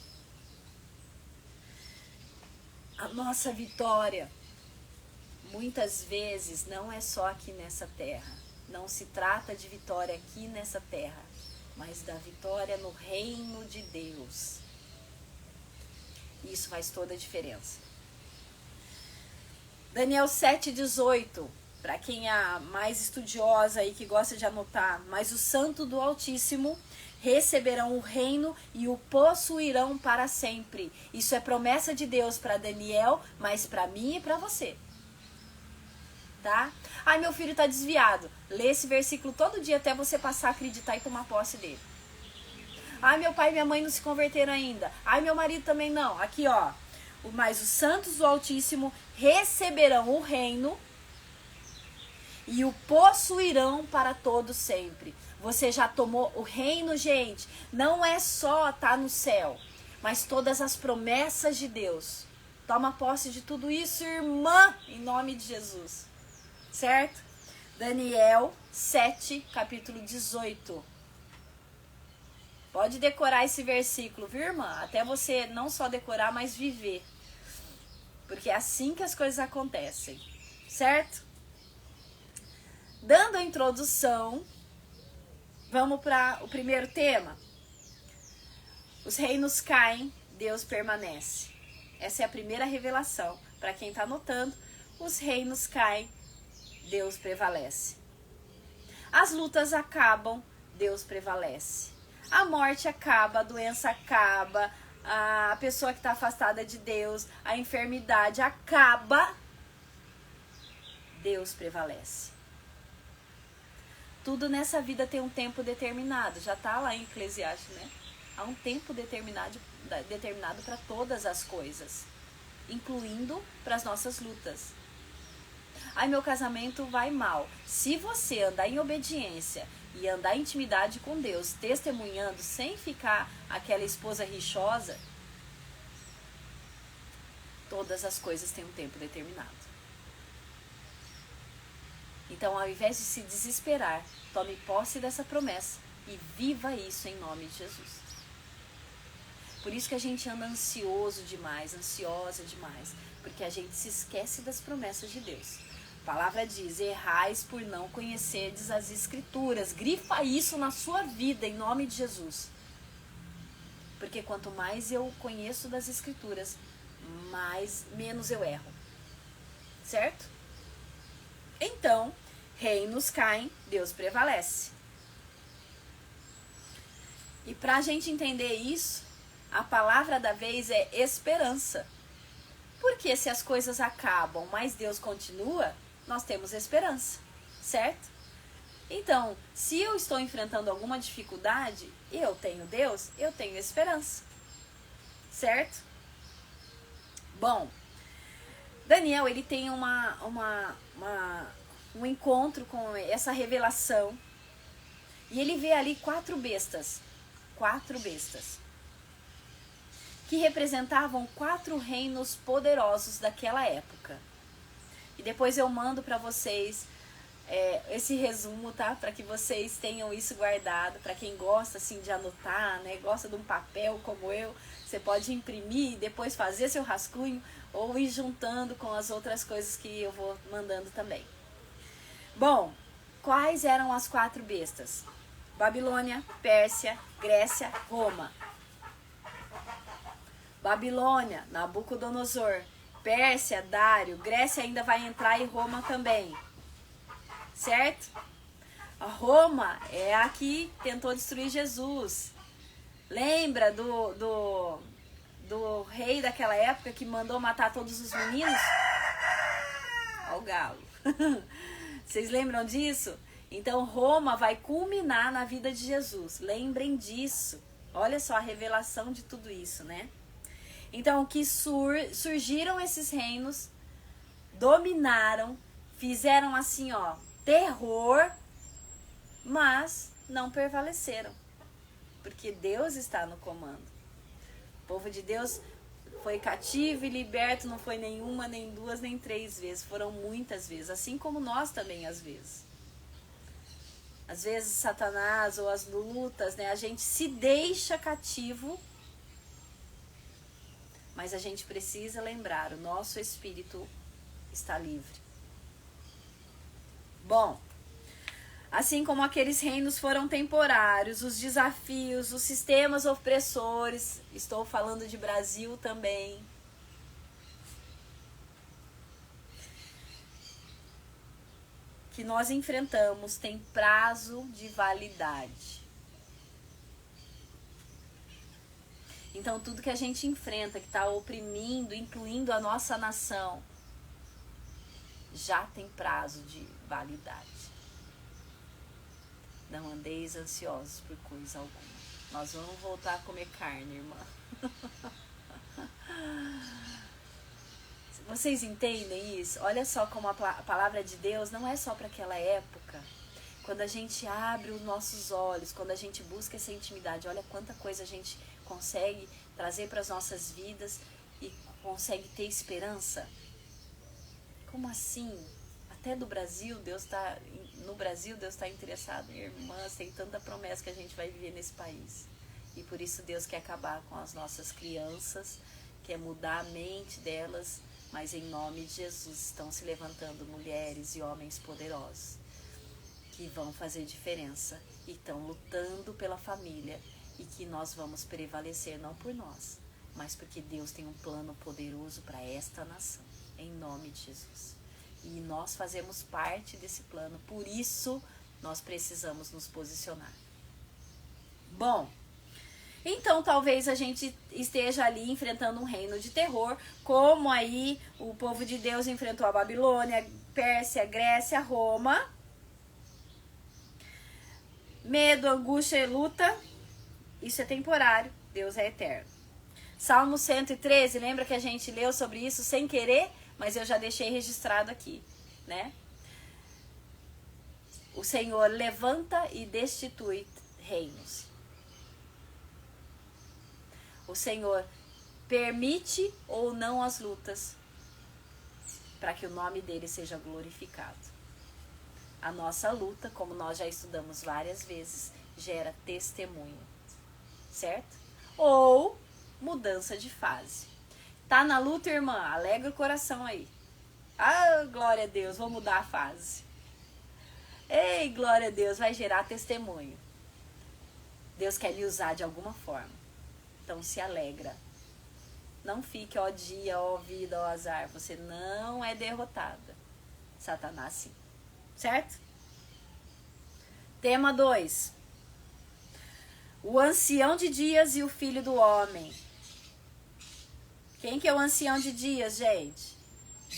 A nossa vitória, muitas vezes, não é só aqui nessa terra. Não se trata de vitória aqui nessa terra, mas da vitória no reino de Deus. Isso faz toda a diferença. Daniel 7,18. Para quem é mais estudiosa e que gosta de anotar, mas o santo do Altíssimo receberão o reino e o possuirão para sempre. Isso é promessa de Deus para Daniel, mas para mim e para você. Tá? Ai, meu filho tá desviado. Lê esse versículo todo dia até você passar a acreditar e tomar posse dele. Ai, meu pai e minha mãe não se converteram ainda. Ai, meu marido também não. Aqui, ó. Mas os santos do Altíssimo receberão o reino e o possuirão para todo sempre. Você já tomou o reino, gente. Não é só estar no céu, mas todas as promessas de Deus. Toma posse de tudo isso, irmã, em nome de Jesus. Certo? Daniel 7, capítulo 18. Pode decorar esse versículo, viu, irmã? Até você não só decorar, mas viver. Porque é assim que as coisas acontecem. Certo? Dando a introdução, vamos para o primeiro tema. Os reinos caem, Deus permanece. Essa é a primeira revelação. Para quem está anotando, os reinos caem, Deus prevalece. As lutas acabam, Deus prevalece. A morte acaba, a doença acaba, a pessoa que está afastada de Deus, a enfermidade acaba, Deus prevalece. Tudo nessa vida tem um tempo determinado. Já está lá em Eclesiastes, né? Há um tempo determinado para todas as coisas, incluindo para as nossas lutas. Ai, meu casamento vai mal. Se você andar em obediência e andar em intimidade com Deus, testemunhando, sem ficar aquela esposa rixosa, todas as coisas têm um tempo determinado. Então, ao invés de se desesperar, tome posse dessa promessa e viva isso em nome de Jesus. Por isso que a gente anda ansioso demais, ansiosa demais, porque a gente se esquece das promessas de Deus. A palavra diz: errais por não conhecerdes as Escrituras. Grifa isso na sua vida, em nome de Jesus. Porque quanto mais eu conheço das Escrituras, menos eu erro. Certo? Então, reinos caem, Deus prevalece. E para a gente entender isso, a palavra da vez é esperança. Porque se as coisas acabam, mas Deus continua, nós temos esperança, certo? Então, se eu estou enfrentando alguma dificuldade, eu tenho Deus, eu tenho esperança, certo? Bom, Daniel, ele tem um encontro com essa revelação. E ele vê ali 4 bestas. 4 bestas. Que representavam 4 reinos poderosos daquela época. E depois eu mando para vocês esse resumo, tá? Para que vocês tenham isso guardado. Para quem gosta assim de anotar, né? Gosta de um papel como eu, você pode imprimir e depois fazer seu rascunho ou ir juntando com as outras coisas que eu vou mandando também. Bom, quais eram as 4 bestas? Babilônia, Pérsia, Grécia, Roma. Babilônia, Nabucodonosor. Pérsia, Dário. Grécia ainda vai entrar e Roma também. Certo? A Roma é a que tentou destruir Jesus. Lembra do rei daquela época que mandou matar todos os meninos? Olha o galo. Vocês lembram disso? Então Roma vai culminar na vida de Jesus. Lembrem disso. Olha só a revelação de tudo isso, né? Então que surgiram esses reinos, dominaram, fizeram assim, ó, terror, mas não prevaleceram. Porque Deus está no comando. O povo de Deus foi cativo e liberto, não foi nenhuma, nem 2, nem 3 vezes. Foram muitas vezes, assim como nós também às vezes. Às vezes Satanás ou as lutas, né? A gente se deixa cativo, mas a gente precisa lembrar, o nosso espírito está livre. Bom, assim como aqueles reinos foram temporários, os desafios, os sistemas opressores, estou falando de Brasil também, que nós enfrentamos, tem prazo de validade. Então tudo que a gente enfrenta, que está oprimindo, incluindo a nossa nação, já tem prazo de validade. Não andeis ansiosos por coisa alguma. Nós vamos voltar a comer carne, irmã. Vocês entendem isso? Olha só como a palavra de Deus não é só para aquela época. Quando a gente abre os nossos olhos, quando a gente busca essa intimidade, olha quanta coisa a gente consegue trazer para as nossas vidas e consegue ter esperança. Como assim? Até do Brasil, no Brasil, Deus está interessado em irmãs, tem tanta promessa que a gente vai viver nesse país. E por isso Deus quer acabar com as nossas crianças, quer mudar a mente delas, mas em nome de Jesus estão se levantando mulheres e homens poderosos que vão fazer diferença e estão lutando pela família e que nós vamos prevalecer não por nós, mas porque Deus tem um plano poderoso para esta nação, em nome de Jesus. E nós fazemos parte desse plano, por isso nós precisamos nos posicionar. Bom, então talvez a gente esteja ali enfrentando um reino de terror, como aí o povo de Deus enfrentou a Babilônia, Pérsia, Grécia, Roma. Medo, angústia e luta, isso é temporário, Deus é eterno. Salmo 113, lembra que a gente leu sobre isso sem querer, mas eu já deixei registrado aqui, né? O Senhor levanta e destitui reinos. O Senhor permite ou não as lutas para que o nome dele seja glorificado. A nossa luta, como nós já estudamos várias vezes, gera testemunho, certo? Ou mudança de fase. Tá na luta, irmã? Alegra o coração aí. Ah, glória a Deus, vou mudar a fase. Ei, glória a Deus, vai gerar testemunho. Deus quer lhe usar de alguma forma. Então se alegra. Não fique, ó dia, ó vida, ó azar. Você não é derrotada. Satanás sim. Certo? Tema 2. O ancião de dias e o filho do homem. Quem que é o ancião de dias, gente?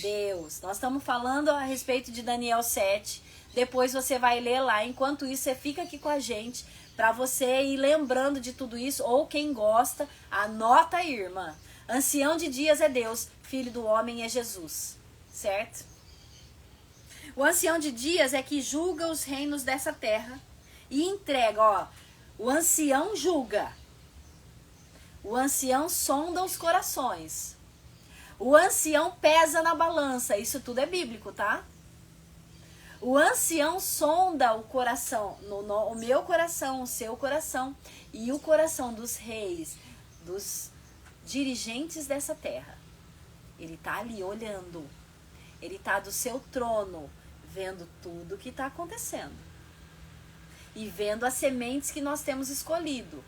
Deus. Nós estamos falando a respeito de Daniel 7. Depois você vai ler lá. Enquanto isso, você fica aqui com a gente para você ir lembrando de tudo isso. Ou quem gosta, anota aí, irmã. Ancião de dias é Deus. Filho do homem é Jesus. certo? O ancião de dias é que julga os reinos dessa terra e entrega, ó. O ancião julga. O ancião sonda os corações. O ancião pesa na balança. Isso tudo é bíblico, tá? O ancião sonda o coração, o meu coração, o seu coração e o coração dos reis, dos dirigentes dessa terra. Ele tá ali olhando. Ele tá do seu trono, vendo tudo que está acontecendo. E vendo as sementes que nós temos escolhido.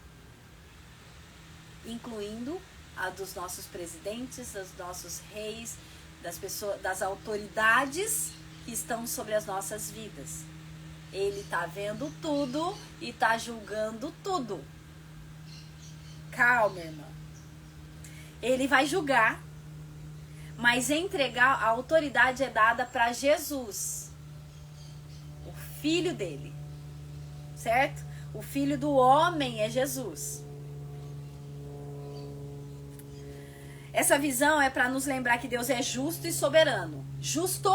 Incluindo a dos nossos presidentes, dos nossos reis, das pessoas, das autoridades que estão sobre as nossas vidas. Ele está vendo tudo e está julgando tudo. Calma, irmã. Ele vai julgar, mas entregar a autoridade é dada para Jesus, o filho dele, certo? O filho do homem é Jesus. Essa visão é para nos lembrar que Deus é justo e soberano. Justo.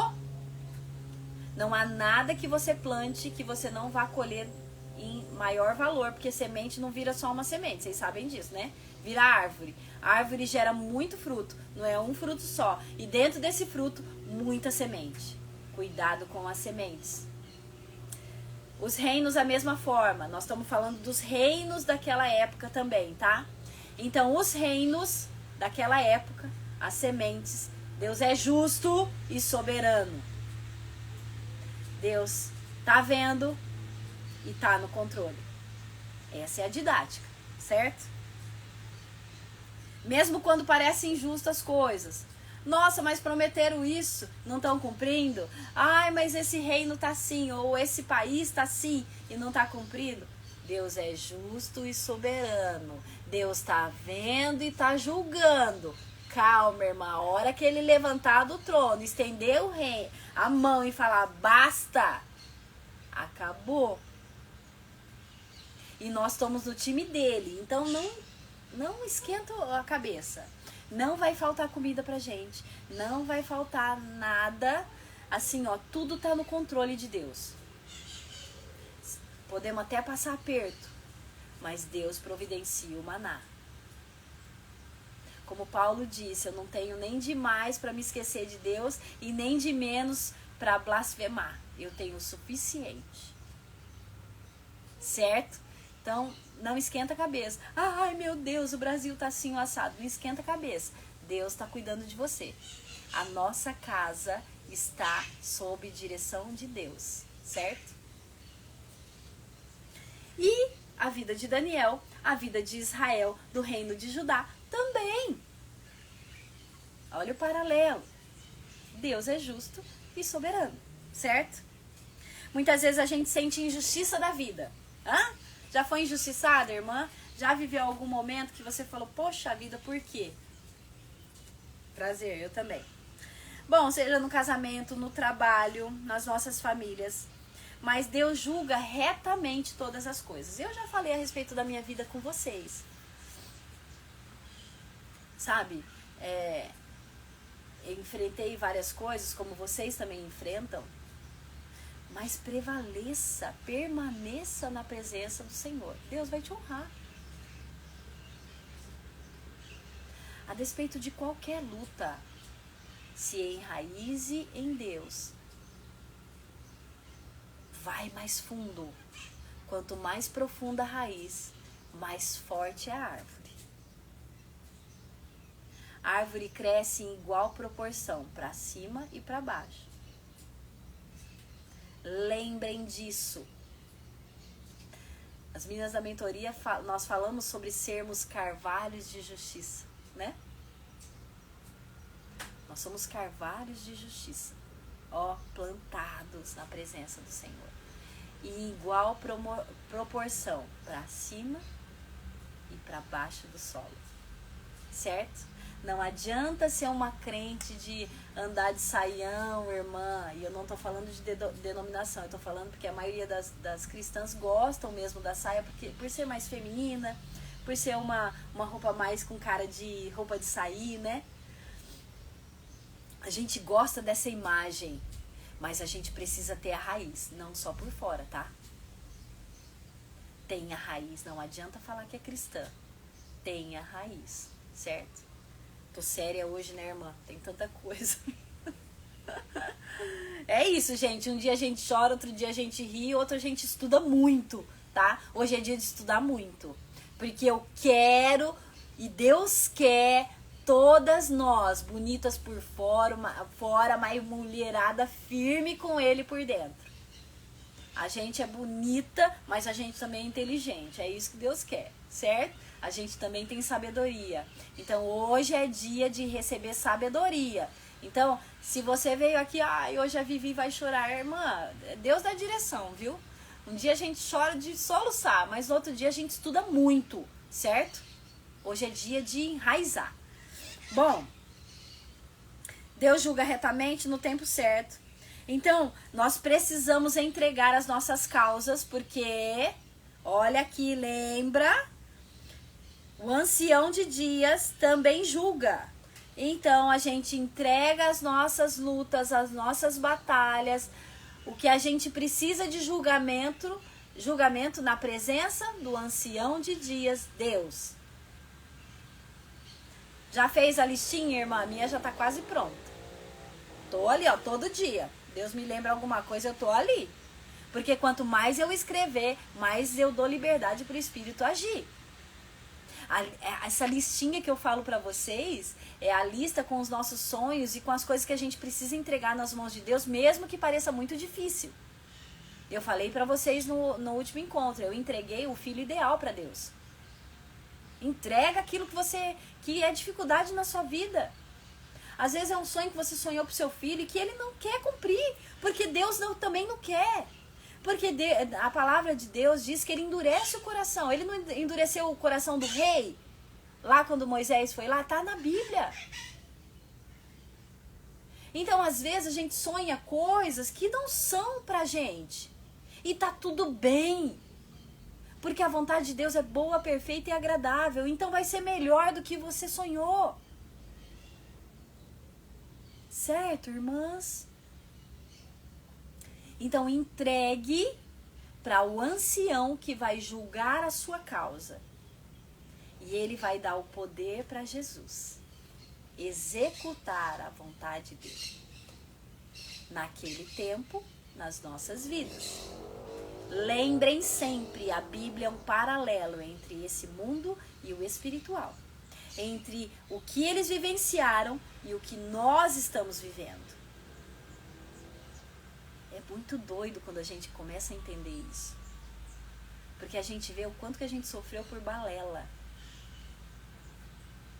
Não há nada que você plante que você não vá colher em maior valor, porque semente não vira só uma semente, vocês sabem disso, né? Vira árvore. A árvore gera muito fruto, não é um fruto só. E dentro desse fruto, muita semente. Cuidado com as sementes. Os reinos, a mesma forma. Nós estamos falando dos reinos daquela época também, tá? Então, os reinos daquela época, as sementes, Deus é justo e soberano. Deus tá vendo e tá no controle. Essa é a didática, certo? Mesmo quando parecem injustas as coisas. Nossa, mas prometeram isso, não estão cumprindo. Ai, mas esse reino tá assim, ou esse país tá assim e não tá cumprindo. Deus é justo e soberano. Deus tá vendo e tá julgando. Calma, irmã. A hora que ele levantar do trono, estender o rei, a mão e falar basta, acabou. E nós estamos no time dele. Então não esquenta a cabeça. Não vai faltar comida pra gente. Não vai faltar nada. Assim, ó, tudo tá no controle de Deus. Podemos até passar aperto, mas Deus providencia o maná. Como Paulo disse, eu não tenho nem de mais para me esquecer de Deus e nem de menos para blasfemar. Eu tenho o suficiente. Certo? Então, não esquenta a cabeça. Ai, meu Deus, o Brasil tá assim, o assado. Não esquenta a cabeça. Deus está cuidando de você. A nossa casa está sob direção de Deus. Certo? E a vida de Daniel, a vida de Israel, do reino de Judá, também. Olha o paralelo. Deus é justo e soberano, certo? Muitas vezes a gente sente injustiça da vida. Hã? Já foi injustiçada, irmã? Já viveu algum momento que você falou, poxa vida, por quê? Prazer, eu também. Bom, seja no casamento, no trabalho, nas nossas famílias. Mas Deus julga retamente todas as coisas. Eu já falei a respeito da minha vida com vocês. Sabe? Eu enfrentei várias coisas, como vocês também enfrentam. Mas prevaleça, permaneça na presença do Senhor. Deus vai te honrar. A despeito de qualquer luta, se enraize em Deus. Vai mais fundo. Quanto mais profunda a raiz, mais forte é a árvore. A árvore cresce em igual proporção, para cima e para baixo. Lembrem disso. As meninas da mentoria, nós falamos sobre sermos carvalhos de justiça, né? Nós somos carvalhos de justiça, ó, plantados na presença do Senhor. E em igual proporção, para cima e para baixo do solo. Certo? Não adianta ser uma crente de andar de saião, irmã. E eu não estou falando de denominação. Eu estou falando porque a maioria das cristãs gostam mesmo da saia, por ser mais feminina, por ser uma roupa mais com cara de roupa de sair, né? A gente gosta dessa imagem, mas a gente precisa ter a raiz, não só por fora, tá? Tem a raiz, não adianta falar que é cristã. Tem a raiz, certo? Tô séria hoje, né, irmã? Tem tanta coisa. É isso, gente. Um dia a gente chora, outro dia a gente ri, outro a gente estuda muito, tá? Hoje é dia de estudar muito. Porque eu quero e Deus quer todas nós, bonitas por fora, mas mulherada firme com Ele por dentro. A gente é bonita, mas a gente também é inteligente. É isso que Deus quer, certo? A gente também tem sabedoria. Então, hoje é dia de receber sabedoria. Então, se você veio aqui, hoje a Vivi vai chorar, irmã, Deus dá direção, viu? Um dia a gente chora de soluçar, mas no outro dia a gente estuda muito, certo? Hoje é dia de enraizar. Bom, Deus julga retamente no tempo certo. Então, nós precisamos entregar as nossas causas, porque, olha aqui, lembra? O ancião de dias também julga. Então, a gente entrega as nossas lutas, as nossas batalhas, o que a gente precisa de julgamento na presença do ancião de dias, Deus. Já fez a listinha, irmã? A minha já tá quase pronta. Tô ali, ó, todo dia. Deus me lembra alguma coisa, eu tô ali. Porque quanto mais eu escrever, mais eu dou liberdade pro Espírito agir. Essa listinha que eu falo pra vocês é a lista com os nossos sonhos e com as coisas que a gente precisa entregar nas mãos de Deus, mesmo que pareça muito difícil. Eu falei pra vocês no último encontro, eu entreguei o filho ideal pra Deus. Entrega aquilo que é dificuldade na sua vida. Às vezes é um sonho que você sonhou pro seu filho e que ele não quer cumprir, porque Deus também não quer. Porque a palavra de Deus diz que ele endurece o coração. Ele não endureceu o coração do rei? Lá quando Moisés foi lá, tá na Bíblia. Então, às vezes, a gente sonha coisas que não são pra gente. E tá tudo bem. Porque a vontade de Deus é boa, perfeita e agradável. Então vai ser melhor do que você sonhou. Certo, irmãs? Então, entregue para o ancião que vai julgar a sua causa. E ele vai dar o poder para Jesus executar a vontade dele naquele tempo, nas nossas vidas. Lembrem sempre, a Bíblia é um paralelo entre esse mundo e o espiritual. Entre o que eles vivenciaram e o que nós estamos vivendo. É muito doido quando a gente começa a entender isso. Porque a gente vê o quanto que a gente sofreu por balela.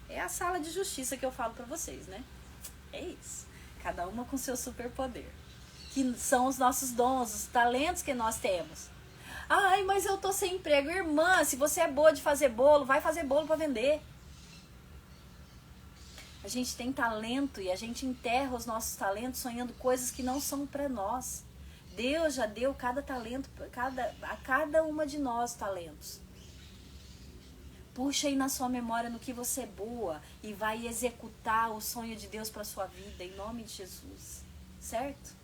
É a sala de justiça que eu falo pra vocês, né? É isso. Cada uma com seu superpoder. Que são os nossos dons, os talentos que nós temos. Ai, mas eu tô sem emprego. Irmã, se você é boa de fazer bolo, vai fazer bolo pra vender. A gente tem talento e a gente enterra os nossos talentos sonhando coisas que não são pra nós. Deus já deu cada talento, a cada uma de nós talentos. Puxa aí na sua memória no que você é boa e vai executar o sonho de Deus para sua vida, em nome de Jesus. Certo?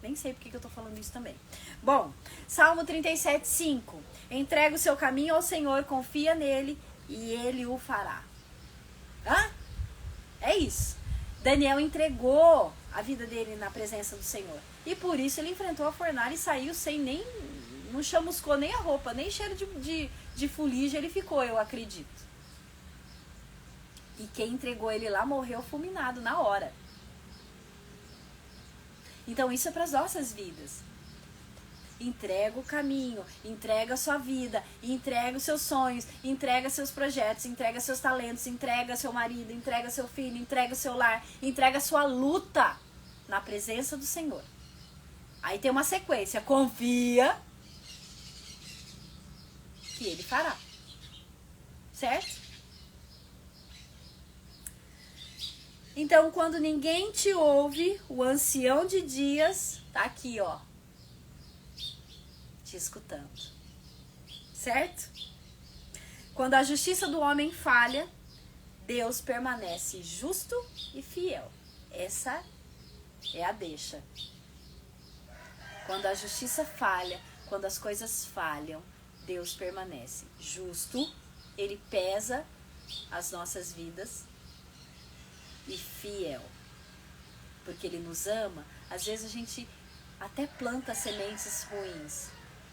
Nem sei porque que eu tô falando isso também. Bom, Salmo 37:5. Entrega o seu caminho ao Senhor, confia nele e ele o fará. Hã? É isso. Daniel entregou a vida dele na presença do Senhor. E por isso ele enfrentou a fornalha e saiu sem nem... Não chamuscou nem a roupa, nem cheiro de fuligem ele ficou, eu acredito. E quem entregou ele lá morreu fulminado na hora. Então isso é para as nossas vidas. Entrega o caminho, entrega a sua vida, entrega os seus sonhos, entrega seus projetos, entrega seus talentos, entrega seu marido, entrega seu filho, entrega seu lar, entrega sua luta na presença do Senhor. Aí tem uma sequência, confia que ele fará. Certo? Então, quando ninguém te ouve, o ancião de dias tá aqui, ó, te escutando. Certo? Quando a justiça do homem falha, Deus permanece justo e fiel. Essa é a deixa. Quando a justiça falha, quando as coisas falham, Deus permanece justo, Ele pesa as nossas vidas e fiel. Porque Ele nos ama. Às vezes a gente até planta sementes ruins,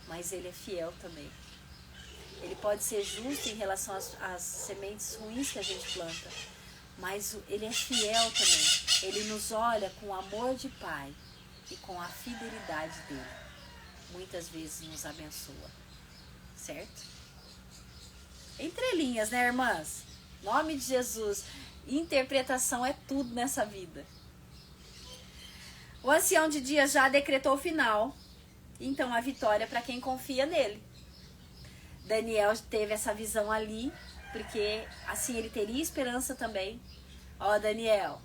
mas Ele é fiel também. Ele pode ser justo em relação às sementes ruins que a gente planta, mas Ele é fiel também. Ele nos olha com amor de Pai e com a fidelidade dele. Muitas vezes nos abençoa, certo? Entre linhas, né, irmãs? Nome de Jesus. Interpretação é tudo nessa vida. O ancião de dias já decretou o final, então a vitória para quem confia nele. Daniel teve essa visão ali, porque assim ele teria esperança também. Ó, Daniel,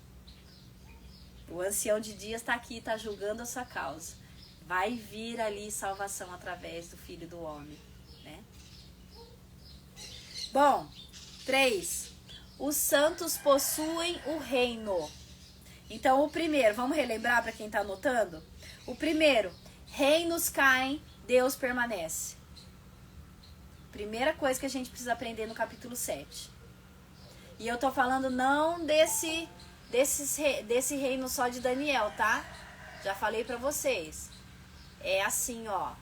o ancião de dias está aqui, está julgando a sua causa. Vai vir ali salvação através do Filho do Homem, né? Bom, 3. Os santos possuem o reino. Então, o primeiro, vamos relembrar para quem está anotando? O primeiro, reinos caem, Deus permanece. Primeira coisa que a gente precisa aprender no capítulo 7. E eu tô falando não desse reino só de Daniel, tá? Já falei pra vocês. É assim, ó.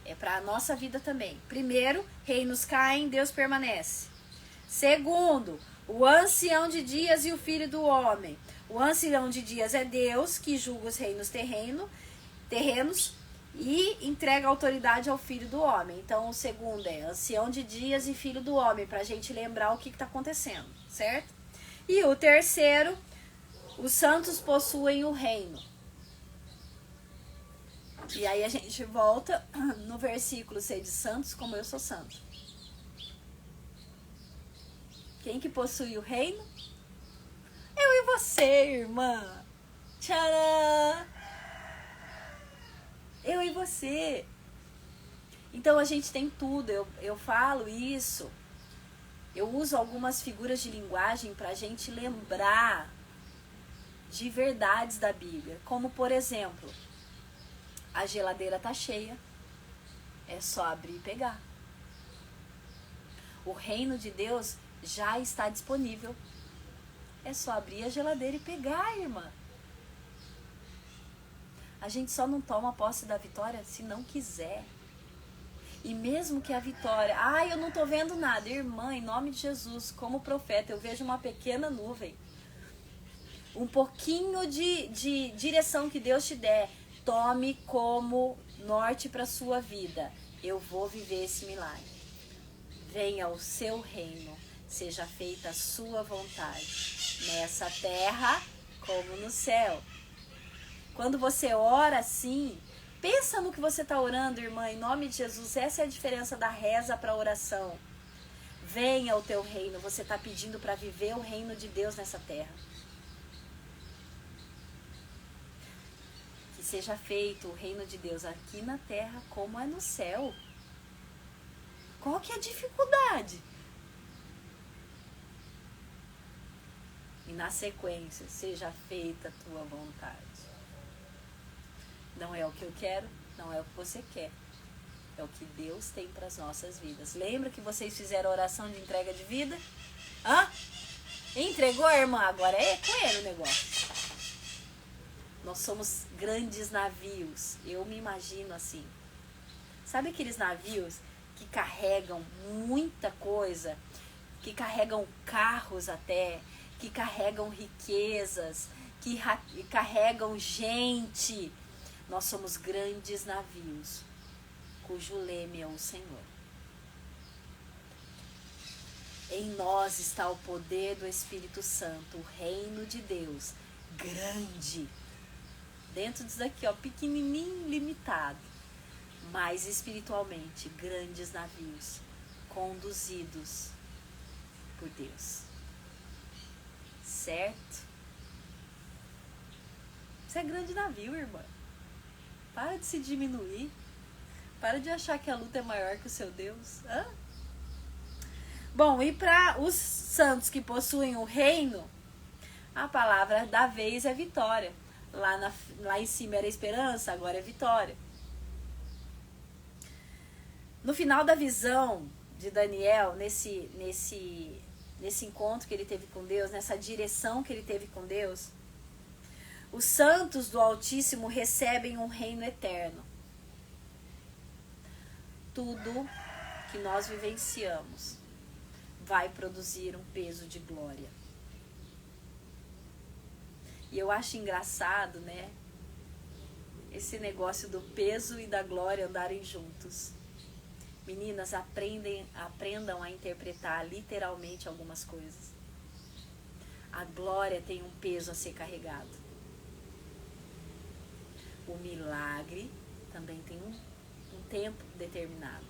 É pra nossa vida também. Primeiro, reinos caem, Deus permanece. Segundo, o ancião de dias e o filho do homem. O ancião de dias é Deus que julga os reinos terrenos e entrega a autoridade ao filho do homem. Então, o segundo é ancião de dias e filho do homem, pra gente lembrar o que está acontecendo, certo? E o terceiro, os santos possuem o reino. E aí a gente volta no versículo sede santos como eu sou santo. Quem que possui o reino? Eu e você, irmã. Tcharam! Eu e você. Então a gente tem tudo. Eu falo isso. Eu uso algumas figuras de linguagem para a gente lembrar de verdades da Bíblia. Como, por exemplo, a geladeira tá cheia. É só abrir e pegar. O reino de Deus já está disponível. É só abrir a geladeira e pegar, irmã. A gente só não toma posse da vitória se não quiser. E mesmo que a vitória... eu não tô vendo nada. Irmã, em nome de Jesus, como profeta, eu vejo uma pequena nuvem. Um pouquinho de direção que Deus te der. Tome como norte para sua vida. Eu vou viver esse milagre. Venha o seu reino. Seja feita a sua vontade. Nessa terra como no céu. Quando você ora assim, pensa no que você está orando, irmã, em nome de Jesus. Essa é a diferença da reza para a oração. Venha o teu reino. Você está pedindo para viver o reino de Deus nessa terra. Que seja feito o reino de Deus aqui na terra como é no céu. Qual que é a dificuldade? E na sequência, seja feita a tua vontade. Não é o que eu quero, não é o que você quer. É o que Deus tem para as nossas vidas. Lembra que vocês fizeram a oração de entrega de vida? Entregou, irmã? Agora é com ele o negócio. Nós somos grandes navios. Eu me imagino assim. Sabe aqueles navios que carregam muita coisa? Que carregam carros até, que carregam riquezas, que carregam gente. Nós somos grandes navios, cujo leme é o Senhor. Em nós está o poder do Espírito Santo, o reino de Deus, grande. Dentro disso aqui, pequenininho, limitado. Mas espiritualmente, grandes navios, conduzidos por Deus. Certo? Você é grande navio, irmã. Para de se diminuir. Para de achar que a luta é maior que o seu Deus. Bom, e para os santos que possuem o reino, A palavra da vez é vitória. Lá em cima era esperança, agora é vitória. No final da visão de Daniel, nesse encontro que ele teve com Deus, nessa direção que ele teve com Deus, os santos do Altíssimo recebem um reino eterno. Tudo que nós vivenciamos vai produzir um peso de glória. E eu acho engraçado, né? Esse negócio do peso e da glória andarem juntos. Meninas, aprendam a interpretar literalmente algumas coisas. A glória tem um peso a ser carregado. O milagre também tem um tempo determinado.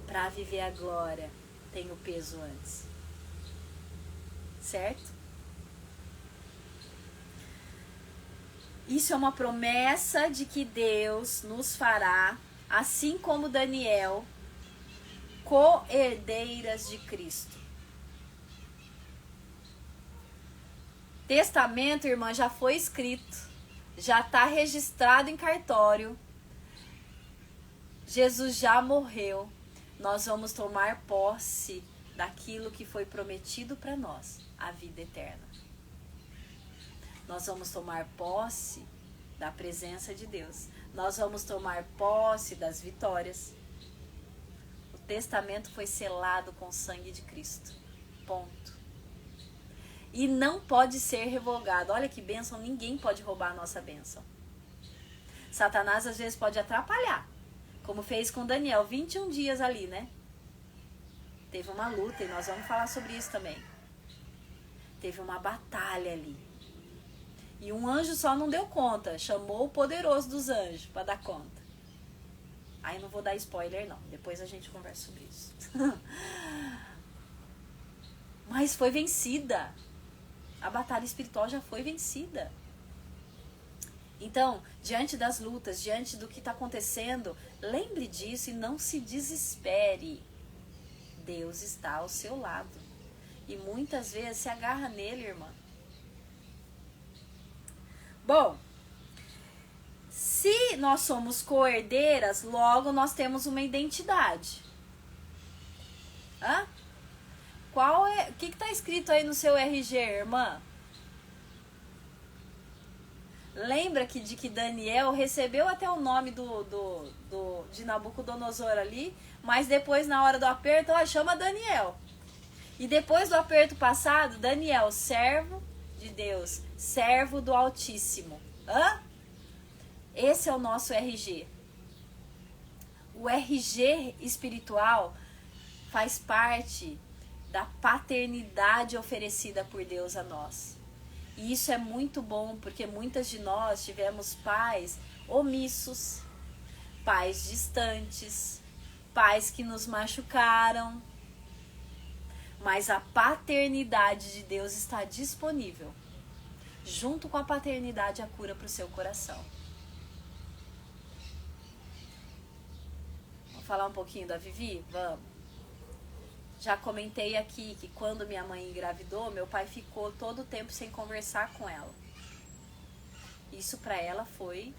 Para viver a glória, tem o peso antes. Certo? Isso é uma promessa de que Deus nos fará, assim como Daniel, co-herdeiras de Cristo. Testamento, irmã, já foi escrito, já está registrado em cartório. Jesus já morreu. Nós vamos tomar posse daquilo que foi prometido para nós, a vida eterna. Nós vamos tomar posse da presença de Deus. Nós vamos tomar posse das vitórias. O testamento foi selado com o sangue de Cristo. Ponto. E não pode ser revogado. Olha que bênção, ninguém pode roubar a nossa bênção. Satanás às vezes pode atrapalhar, como fez com Daniel, 21 dias ali, né? Teve uma luta e nós vamos falar sobre isso também. Teve uma batalha ali. E um anjo só não deu conta, chamou o poderoso dos anjos para dar conta. Aí não vou dar spoiler não, depois a gente conversa sobre isso. Mas foi vencida. A batalha espiritual já foi vencida. Então, diante das lutas, diante do que está acontecendo, lembre disso e não se desespere. Deus está ao seu lado. E muitas vezes se agarra nele, irmã. Bom, se nós somos co-herdeiras, logo nós temos uma identidade. Hã? Qual é? O que está escrito aí no seu RG, irmã? Lembra de que Daniel recebeu até o nome de Nabucodonosor ali, mas depois, na hora do aperto, chama Daniel. E depois do aperto passado, Daniel, servo de Deus, servo do Altíssimo. Hã? Esse é o nosso RG. O RG espiritual faz parte da paternidade oferecida por Deus a nós. E isso é muito bom, porque muitas de nós tivemos pais omissos, pais distantes, pais que nos machucaram. Mas a paternidade de Deus está disponível. Junto com a paternidade, a cura para o seu coração. Vamos falar um pouquinho da Vivi? Vamos. Já comentei aqui que quando minha mãe engravidou, meu pai ficou todo o tempo sem conversar com ela. Isso para ela foi,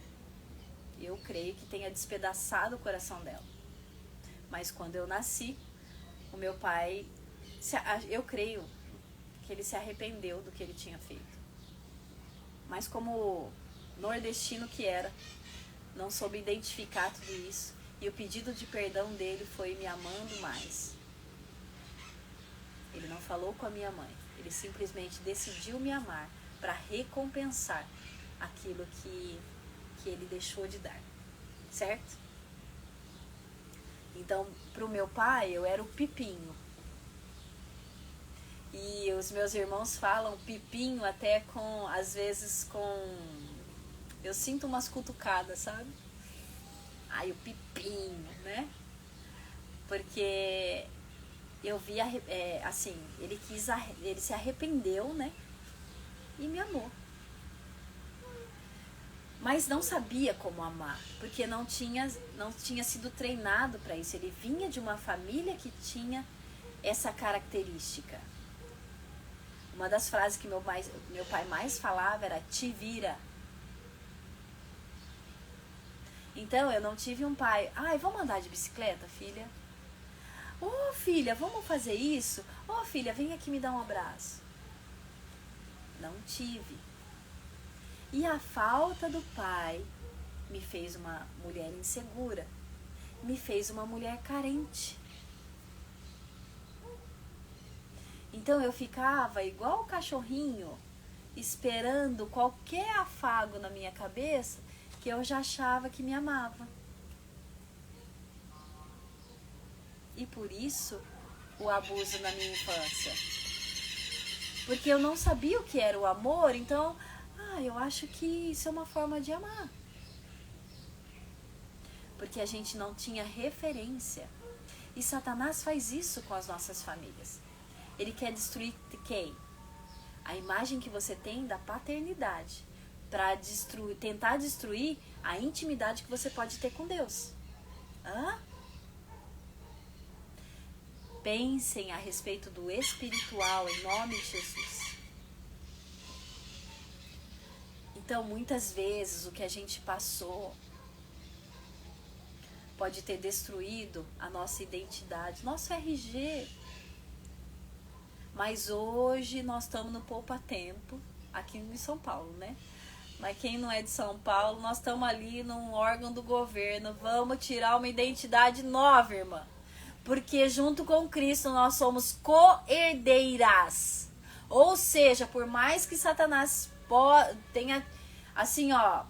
eu creio que tenha despedaçado o coração dela. Mas quando eu nasci, o meu pai, eu creio que ele se arrependeu do que ele tinha feito. Mas como nordestino que era, não soube identificar tudo isso. E o pedido de perdão dele foi me amando mais. Ele não falou com a minha mãe. Ele simplesmente decidiu me amar para recompensar aquilo que ele deixou de dar. Certo? Então, para o meu pai, eu era o Pipinho. E os meus irmãos falam Pipinho até com, às vezes com... Eu sinto umas cutucadas, sabe? Ai, o Pipinho, né? Porque eu vi, assim, ele se arrependeu, né? E me amou. Mas não sabia como amar, porque não tinha sido treinado para isso. Ele vinha de uma família que tinha essa característica. Uma das frases que meu pai mais falava era: te vira. Então, eu não tive um pai: ai, vamos andar de bicicleta, filha? Ô, filha, vamos fazer isso? Ô, filha, vem aqui me dar um abraço. Não tive. E a falta do pai me fez uma mulher insegura, me fez uma mulher carente. Então eu ficava igual o cachorrinho, esperando qualquer afago na minha cabeça, que eu já achava que me amava. E por isso o abuso na minha infância. Porque eu não sabia o que era o amor, então, eu acho que isso é uma forma de amar. Porque a gente não tinha referência. E Satanás faz isso com as nossas famílias. Ele quer destruir quem? A imagem que você tem da paternidade. Para tentar destruir a intimidade que você pode ter com Deus. Pensem a respeito do espiritual em nome de Jesus. Então, muitas vezes o que a gente passou pode ter destruído a nossa identidade, nosso RG. Mas hoje nós estamos no Poupa Tempo, aqui em São Paulo, né? Mas quem não é de São Paulo, nós estamos ali num órgão do governo. Vamos tirar uma identidade nova, irmã. Porque junto com Cristo nós somos co-herdeiras. Ou seja, por mais que Satanás tenha, assim, a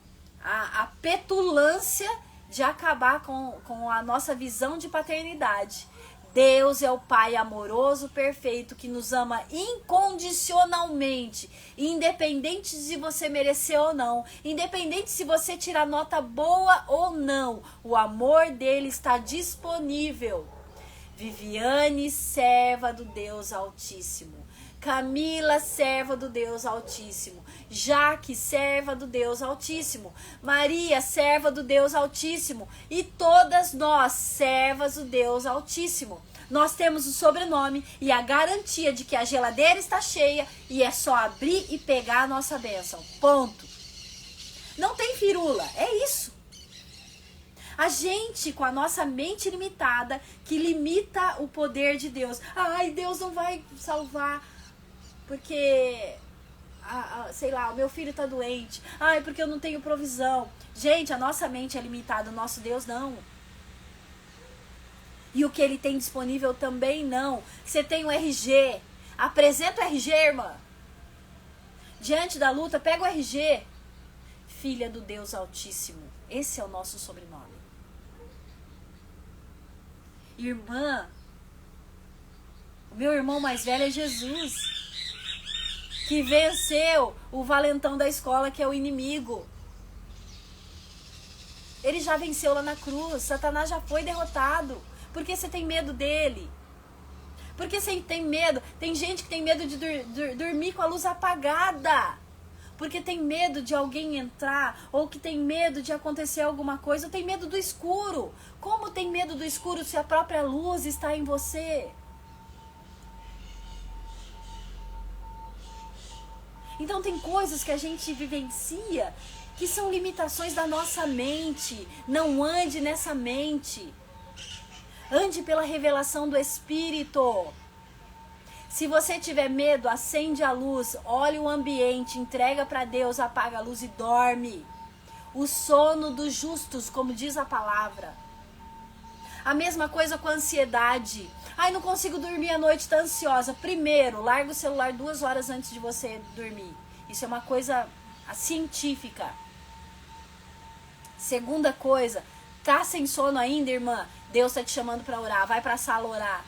petulância de acabar com a nossa visão de paternidade, Deus é o Pai amoroso, perfeito, que nos ama incondicionalmente, independente se você merecer ou não, independente se você tirar nota boa ou não, o amor dele está disponível. Viviane, serva do Deus Altíssimo. Camila, serva do Deus Altíssimo. Jaque, serva do Deus Altíssimo. Maria, serva do Deus Altíssimo. E todas nós, servas do Deus Altíssimo. Nós temos o sobrenome e a garantia de que a geladeira está cheia e é só abrir e pegar a nossa bênção. Ponto. Não tem firula, é isso. A gente, com a nossa mente limitada, que limita o poder de Deus. Ai, Deus não vai salvar porque, sei lá, o meu filho está doente. Ai, porque eu não tenho provisão. Gente, a nossa mente é limitada, o nosso Deus não. E o que ele tem disponível também não. Você tem o RG. Apresenta o RG, irmã. Diante da luta, pega o RG. Filha do Deus Altíssimo. Esse é o nosso sobrenome. Irmã, o meu irmão mais velho é Jesus, que venceu o valentão da escola, que é o inimigo. Ele já venceu lá na cruz. Satanás já foi derrotado. Por que você tem medo dele? Por que você tem medo? Tem gente que tem medo de dormir com a luz apagada. Porque tem medo de alguém entrar, ou que tem medo de acontecer alguma coisa, ou tem medo do escuro. Como tem medo do escuro se a própria luz está em você? Então tem coisas que a gente vivencia que são limitações da nossa mente. Não ande nessa mente. Ande pela revelação do Espírito. Se você tiver medo, acende a luz, olha o ambiente, entrega para Deus, apaga a luz e dorme. O sono dos justos, como diz a palavra. A mesma coisa com a ansiedade. Ai, não consigo dormir à noite, tá ansiosa. Primeiro, larga o celular 2 horas antes de você dormir. Isso é uma coisa científica. Segunda coisa, tá sem sono ainda, irmã? Deus tá te chamando para orar, vai para a sala orar.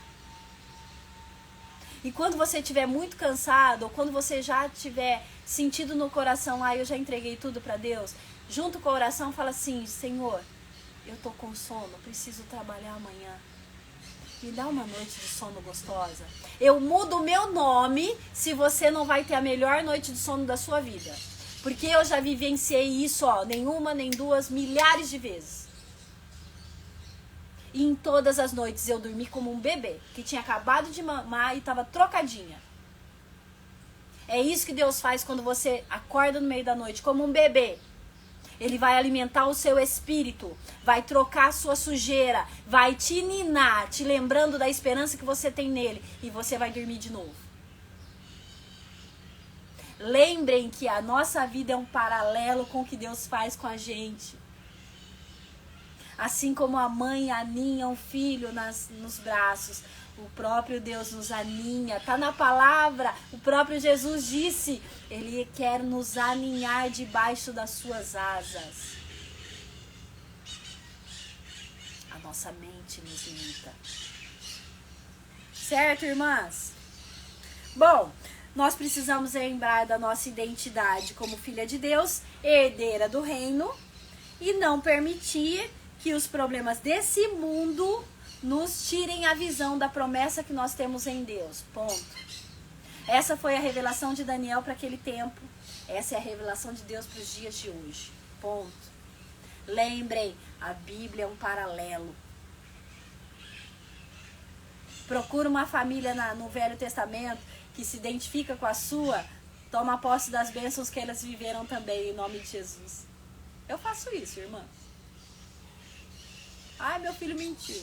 E quando você estiver muito cansado, ou quando você já tiver sentido no coração, eu já entreguei tudo para Deus, junto com a oração, fala assim: Senhor, eu tô com sono, preciso trabalhar amanhã. Me dá uma noite de sono gostosa. Eu mudo o meu nome se você não vai ter a melhor noite de sono da sua vida. Porque eu já vivenciei isso, nenhuma, nem duas, milhares de vezes. E em todas as noites eu dormi como um bebê, que tinha acabado de mamar e estava trocadinha. É isso que Deus faz quando você acorda no meio da noite, como um bebê. Ele vai alimentar o seu espírito, vai trocar a sua sujeira, vai te ninar, te lembrando da esperança que você tem nele, e você vai dormir de novo. Lembrem que a nossa vida é um paralelo com o que Deus faz com a gente. Assim como a mãe aninha um filho nos braços, o próprio Deus nos aninha. Está na palavra, o próprio Jesus disse, Ele quer nos aninhar debaixo das suas asas. A nossa mente nos imita. Certo, irmãs? Bom, nós precisamos lembrar da nossa identidade como filha de Deus, herdeira do reino, e não permitir que os problemas desse mundo nos tirem a visão da promessa que nós temos em Deus. Ponto. Essa foi a revelação de Daniel para aquele tempo. Essa é a revelação de Deus para os dias de hoje. Ponto. Lembrem, a Bíblia é um paralelo. Procura uma família no Velho Testamento que se identifica com a sua, toma posse das bênçãos que elas viveram também, em nome de Jesus. Eu faço isso, irmã. Ai, meu filho mentiu.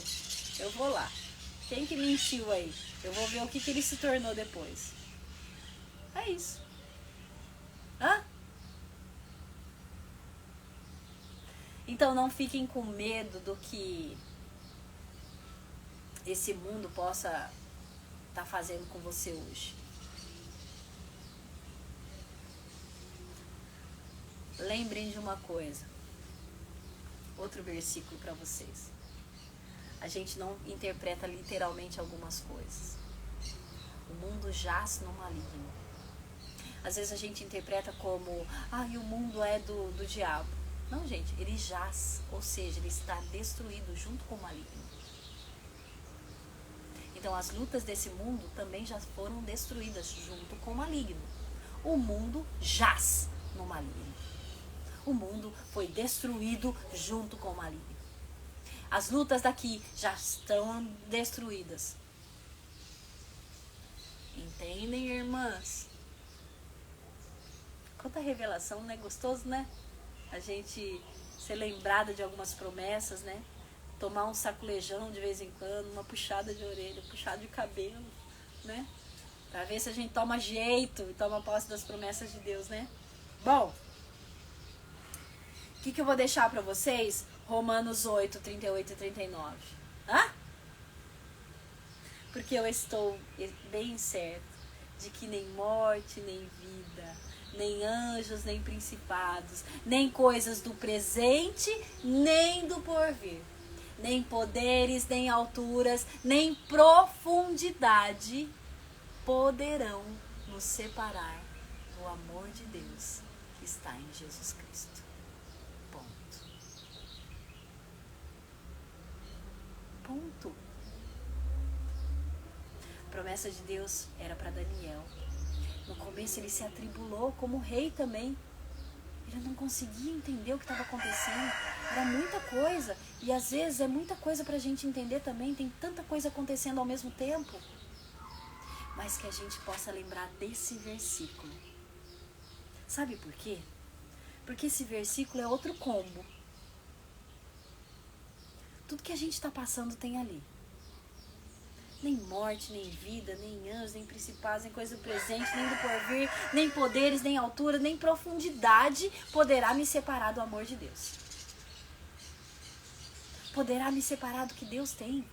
Eu vou lá. Quem que mentiu aí? Eu vou ver o que ele se tornou depois. É isso. Hã? Então não fiquem com medo do que esse mundo possa estar fazendo com você hoje. Lembrem de uma coisa. Outro versículo para vocês. A gente não interpreta literalmente algumas coisas. O mundo jaz no maligno. Às vezes a gente interpreta como, o mundo é do diabo. Não, gente, ele jaz, ou seja, ele está destruído junto com o maligno. Então as lutas desse mundo também já foram destruídas junto com o maligno. O mundo jaz no maligno. O mundo foi destruído junto com o maligno. As lutas daqui já estão destruídas. Entendem, irmãs? Quanta revelação, não é gostoso, né? A gente ser lembrada de algumas promessas, né? Tomar um saculejão de vez em quando, uma puxada de orelha, puxada de cabelo, né? Pra ver se a gente toma jeito e toma posse das promessas de Deus, né? Bom, o que eu vou deixar pra vocês? Romanos 8, 38 e 39. Hã? Porque eu estou bem certo de que nem morte, nem vida, nem anjos, nem principados, nem coisas do presente, nem do porvir, nem poderes, nem alturas, nem profundidade poderão nos separar do amor de Deus que está em Jesus Cristo. Ponto. A promessa de Deus era para Daniel. No começo ele se atribulou como rei também. Ele não conseguia entender o que estava acontecendo. Era muita coisa. E às vezes é muita coisa para a gente entender também. Tem tanta coisa acontecendo ao mesmo tempo. Mas que a gente possa lembrar desse versículo. Sabe por quê? Porque esse versículo é outro combo. Tudo que a gente está passando tem ali. Nem morte, nem vida, nem anjos, nem principados, nem coisa do presente, nem do porvir, nem poderes, nem altura, nem profundidade poderá me separar do amor de Deus. Poderá me separar do que Deus tem.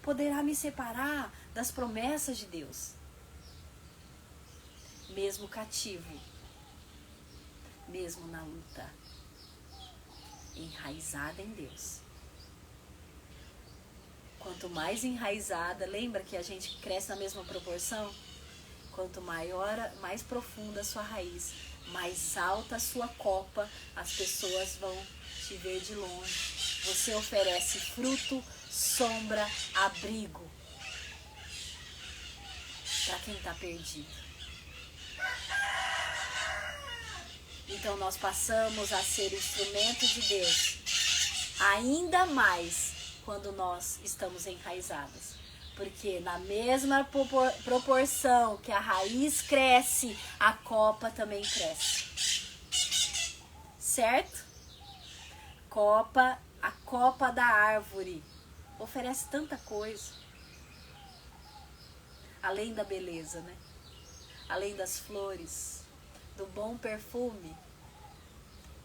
Poderá me separar das promessas de Deus. Mesmo cativo. Mesmo na luta. Enraizada em Deus. Quanto mais enraizada, lembra que a gente cresce na mesma proporção? Quanto maior, mais profunda a sua raiz, mais alta a sua copa, as pessoas vão te ver de longe. Você oferece fruto, sombra, abrigo para quem está perdido. Então nós passamos a ser instrumentos de Deus, ainda mais quando nós estamos enraizadas. Porque na mesma proporção que a raiz cresce, a copa também cresce. Certo? A copa da árvore oferece tanta coisa. Além da beleza, né? Além das flores, do bom perfume,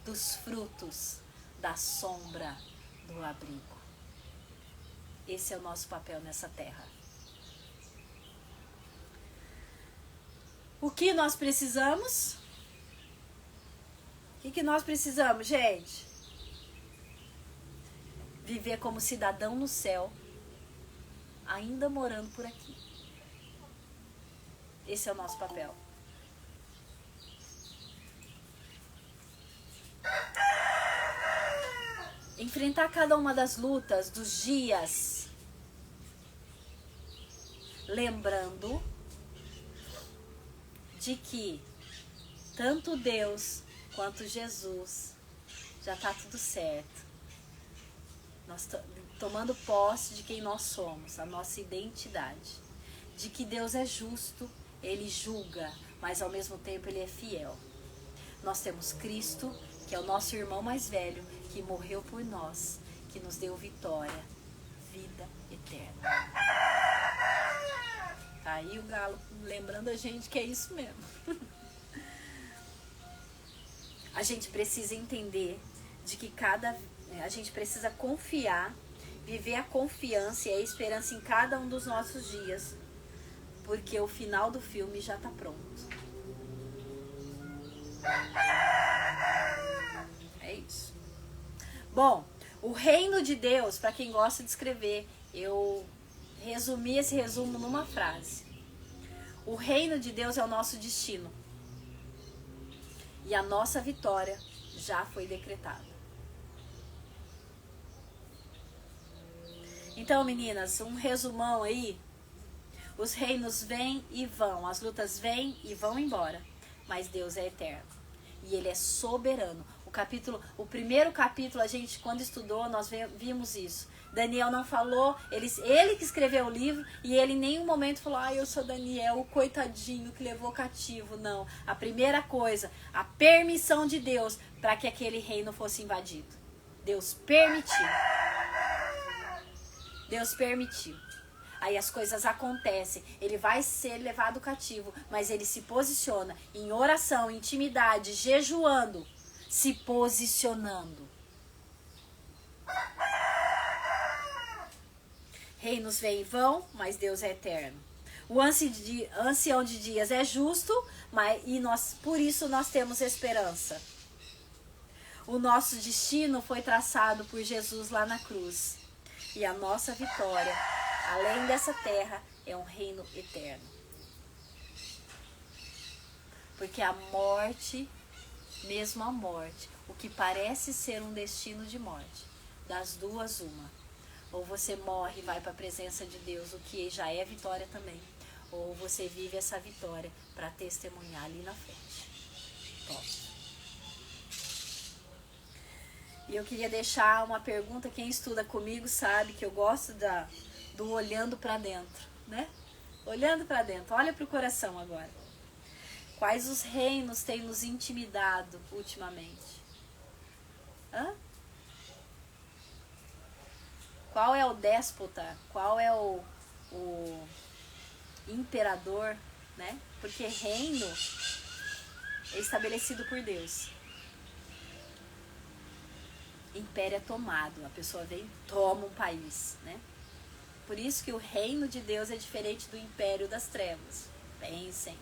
dos frutos, da sombra, do abrigo. Esse é o nosso papel nessa terra. O que nós precisamos? O que nós precisamos, gente? Viver como cidadão no céu, ainda morando por aqui. Esse é o nosso papel. Enfrentar cada uma das lutas, dos dias, lembrando de que tanto Deus quanto Jesus já está tudo certo. Nós tomando posse de quem nós somos, a nossa identidade. De que Deus é justo, Ele julga, mas ao mesmo tempo Ele é fiel. Nós temos Cristo, que é o nosso irmão mais velho, que morreu por nós, que nos deu vitória, vida eterna. Tá aí o galo lembrando a gente que é isso mesmo. A gente precisa entender de que a gente precisa confiar, viver a confiança e a esperança em cada um dos nossos dias, porque o final do filme já está pronto. É isso. Bom, o reino de Deus, para quem gosta de escrever, eu resumi esse resumo numa frase. O reino de Deus é o nosso destino. E a nossa vitória já foi decretada. Então, meninas, um resumão aí. Os reinos vêm e vão, as lutas vêm e vão embora. Mas Deus é eterno. E Ele é soberano. O primeiro capítulo, a gente, quando estudou, nós vimos isso. Daniel não falou, ele que escreveu o livro, e ele em nenhum momento falou, eu sou Daniel, o coitadinho que levou cativo. Não. A primeira coisa, a permissão de Deus para que aquele reino fosse invadido. Deus permitiu. Deus permitiu. Aí as coisas acontecem, ele vai ser levado cativo, mas ele se posiciona em oração, intimidade, jejuando, se posicionando. Reinos vêm e vão, mas Deus é eterno. O ancião de dias é justo, por isso nós temos esperança. O nosso destino foi traçado por Jesus lá na cruz. E a nossa vitória, além dessa terra, é um reino eterno. Porque a morte, mesmo a morte, o que parece ser um destino de morte, das duas uma. Ou você morre e vai para a presença de Deus, o que já é vitória também. Ou você vive essa vitória para testemunhar ali na frente. Top. E eu queria deixar uma pergunta, quem estuda comigo sabe que eu gosto do olhando para dentro, né? Olhando para dentro, olha para o coração agora. Quais os reinos têm nos intimidado ultimamente? Hã? Qual é o déspota? Qual é o imperador, né? Porque reino é estabelecido por Deus. Império é tomado, a pessoa vem e toma um país, né? Por isso que o reino de Deus é diferente do império das trevas. Pensem.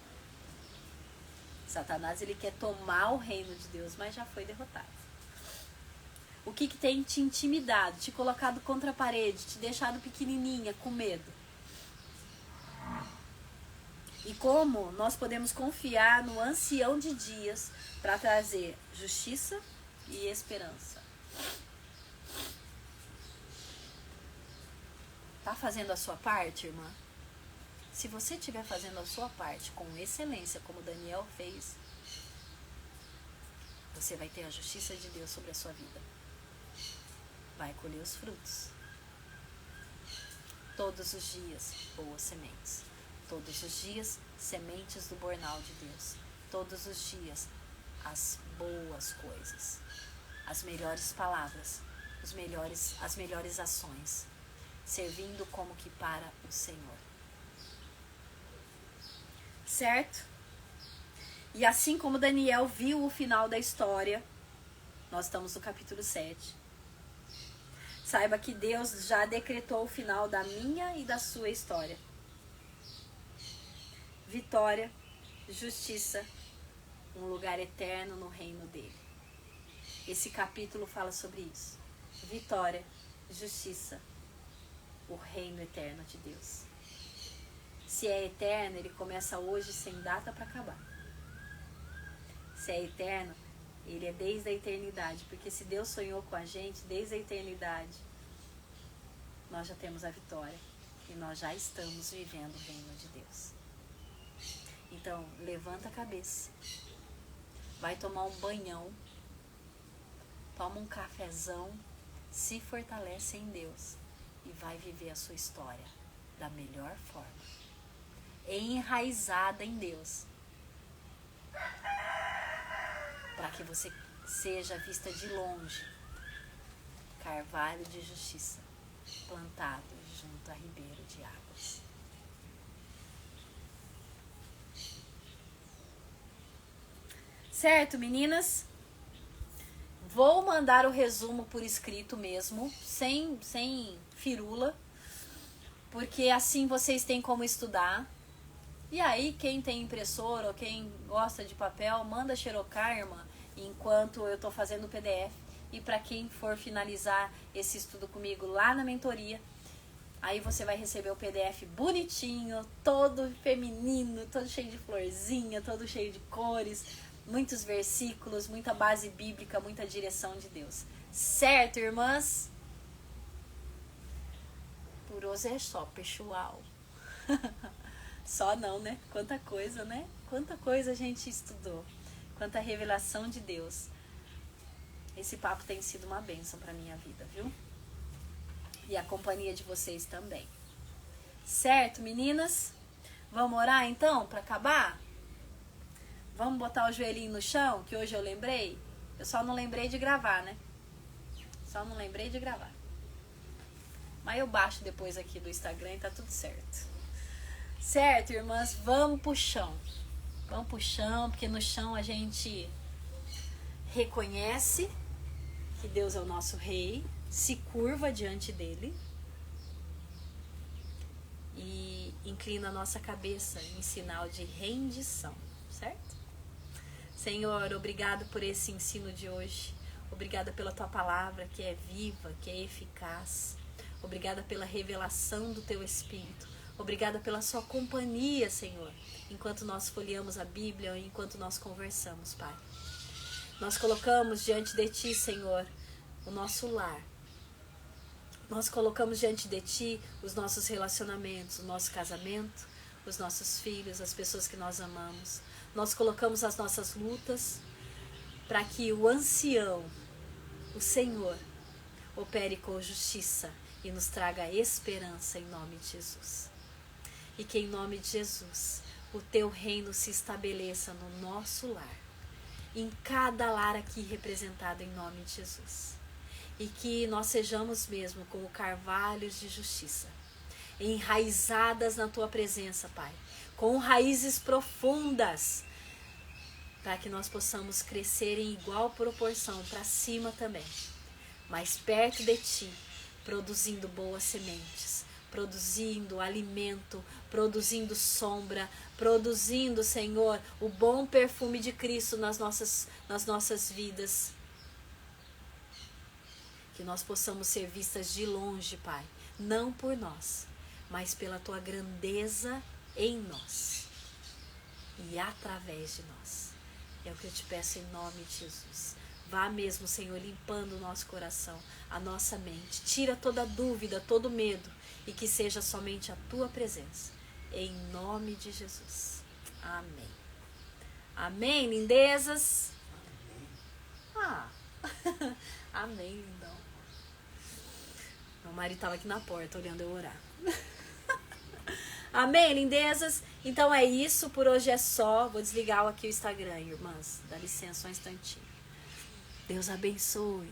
Satanás, ele quer tomar o reino de Deus, mas já foi derrotado. O que tem te intimidado, te colocado contra a parede, te deixado pequenininha, com medo? E como nós podemos confiar no ancião de dias para trazer justiça e esperança? Tá fazendo a sua parte, irmã? Se você estiver fazendo a sua parte com excelência, como Daniel fez, você vai ter a justiça de Deus sobre a sua vida. Vai colher os frutos. Todos os dias, boas sementes. Todos os dias, sementes do bornal de Deus. Todos os dias, as boas coisas. As melhores palavras, as melhores ações. Servindo como que para o Senhor. Certo? E assim como Daniel viu o final da história, nós estamos no capítulo 7. Saiba que Deus já decretou o final da minha e da sua história. Vitória, justiça, um lugar eterno no reino dele. Esse capítulo fala sobre isso. Vitória, justiça, o reino eterno de Deus. Se é eterno, ele começa hoje sem data para acabar. Se é eterno, ele é desde a eternidade. Porque se Deus sonhou com a gente desde a eternidade, nós já temos a vitória. E nós já estamos vivendo o reino de Deus. Então, levanta a cabeça. Vai tomar um banhão. Toma um cafezão. Se fortalece em Deus. E vai viver a sua história da melhor forma. Enraizada em Deus. Para que você seja vista de longe. Carvalho de justiça, plantado junto a ribeiro de águas. Certo, meninas? Vou mandar o resumo por escrito mesmo, sem firula, porque assim vocês têm como estudar. E aí, quem tem impressora ou quem gosta de papel, manda xerocar, irmã, enquanto eu estou fazendo o PDF. E para quem for finalizar esse estudo comigo lá na mentoria, aí você vai receber o PDF bonitinho, todo feminino, todo cheio de florzinha, todo cheio de cores, muitos versículos, muita base bíblica, muita direção de Deus. Certo, irmãs? Por hoje é só, pessoal. Só não, né? Quanta coisa, né? Quanta coisa a gente estudou. Quanta revelação de Deus. Esse papo tem sido uma bênção para minha vida, viu? E a companhia de vocês também. Certo, meninas? Vamos orar então para acabar? Vamos botar o joelhinho no chão, que hoje eu lembrei? Eu só não lembrei de gravar, né? Só não lembrei de gravar. Mas eu baixo depois aqui do Instagram e tá tudo certo. Certo, irmãs? Vamos pro chão. Vamos pro chão, porque no chão a gente reconhece que Deus é o nosso rei, se curva diante dele e inclina a nossa cabeça em sinal de rendição, certo? Senhor, obrigado por esse ensino de hoje. Obrigada pela tua palavra que é viva, que é eficaz. Obrigada pela revelação do teu Espírito. Obrigada pela sua companhia, Senhor, enquanto nós folheamos a Bíblia, enquanto nós conversamos, Pai. Nós colocamos diante de Ti, Senhor, o nosso lar. Nós colocamos diante de Ti os nossos relacionamentos, o nosso casamento, os nossos filhos, as pessoas que nós amamos. Nós colocamos as nossas lutas para que o ancião, o Senhor, opere com justiça e nos traga esperança em nome de Jesus. E que em nome de Jesus o Teu reino se estabeleça no nosso lar, em cada lar aqui representado em nome de Jesus. E que nós sejamos mesmo como carvalhos de justiça, enraizadas na Tua presença, Pai, com raízes profundas, para que nós possamos crescer em igual proporção para cima também, mas perto de Ti, produzindo boas sementes, produzindo alimento, produzindo sombra, produzindo, Senhor, o bom perfume de Cristo nas nossas vidas. Que nós possamos ser vistas de longe, Pai, não por nós, mas pela Tua grandeza em nós e através de nós. É o que eu te peço em nome de Jesus. Vá mesmo, Senhor, limpando o nosso coração, a nossa mente. Tira toda dúvida, todo medo e que seja somente a Tua presença. Em nome de Jesus. Amém. Amém, lindezas? Ah, amém, lindão. Meu marido tava aqui na porta olhando eu orar. Amém, lindezas? Então é isso, por hoje é só. Vou desligar aqui o Instagram, irmãs. Dá licença um instantinho. Deus abençoe.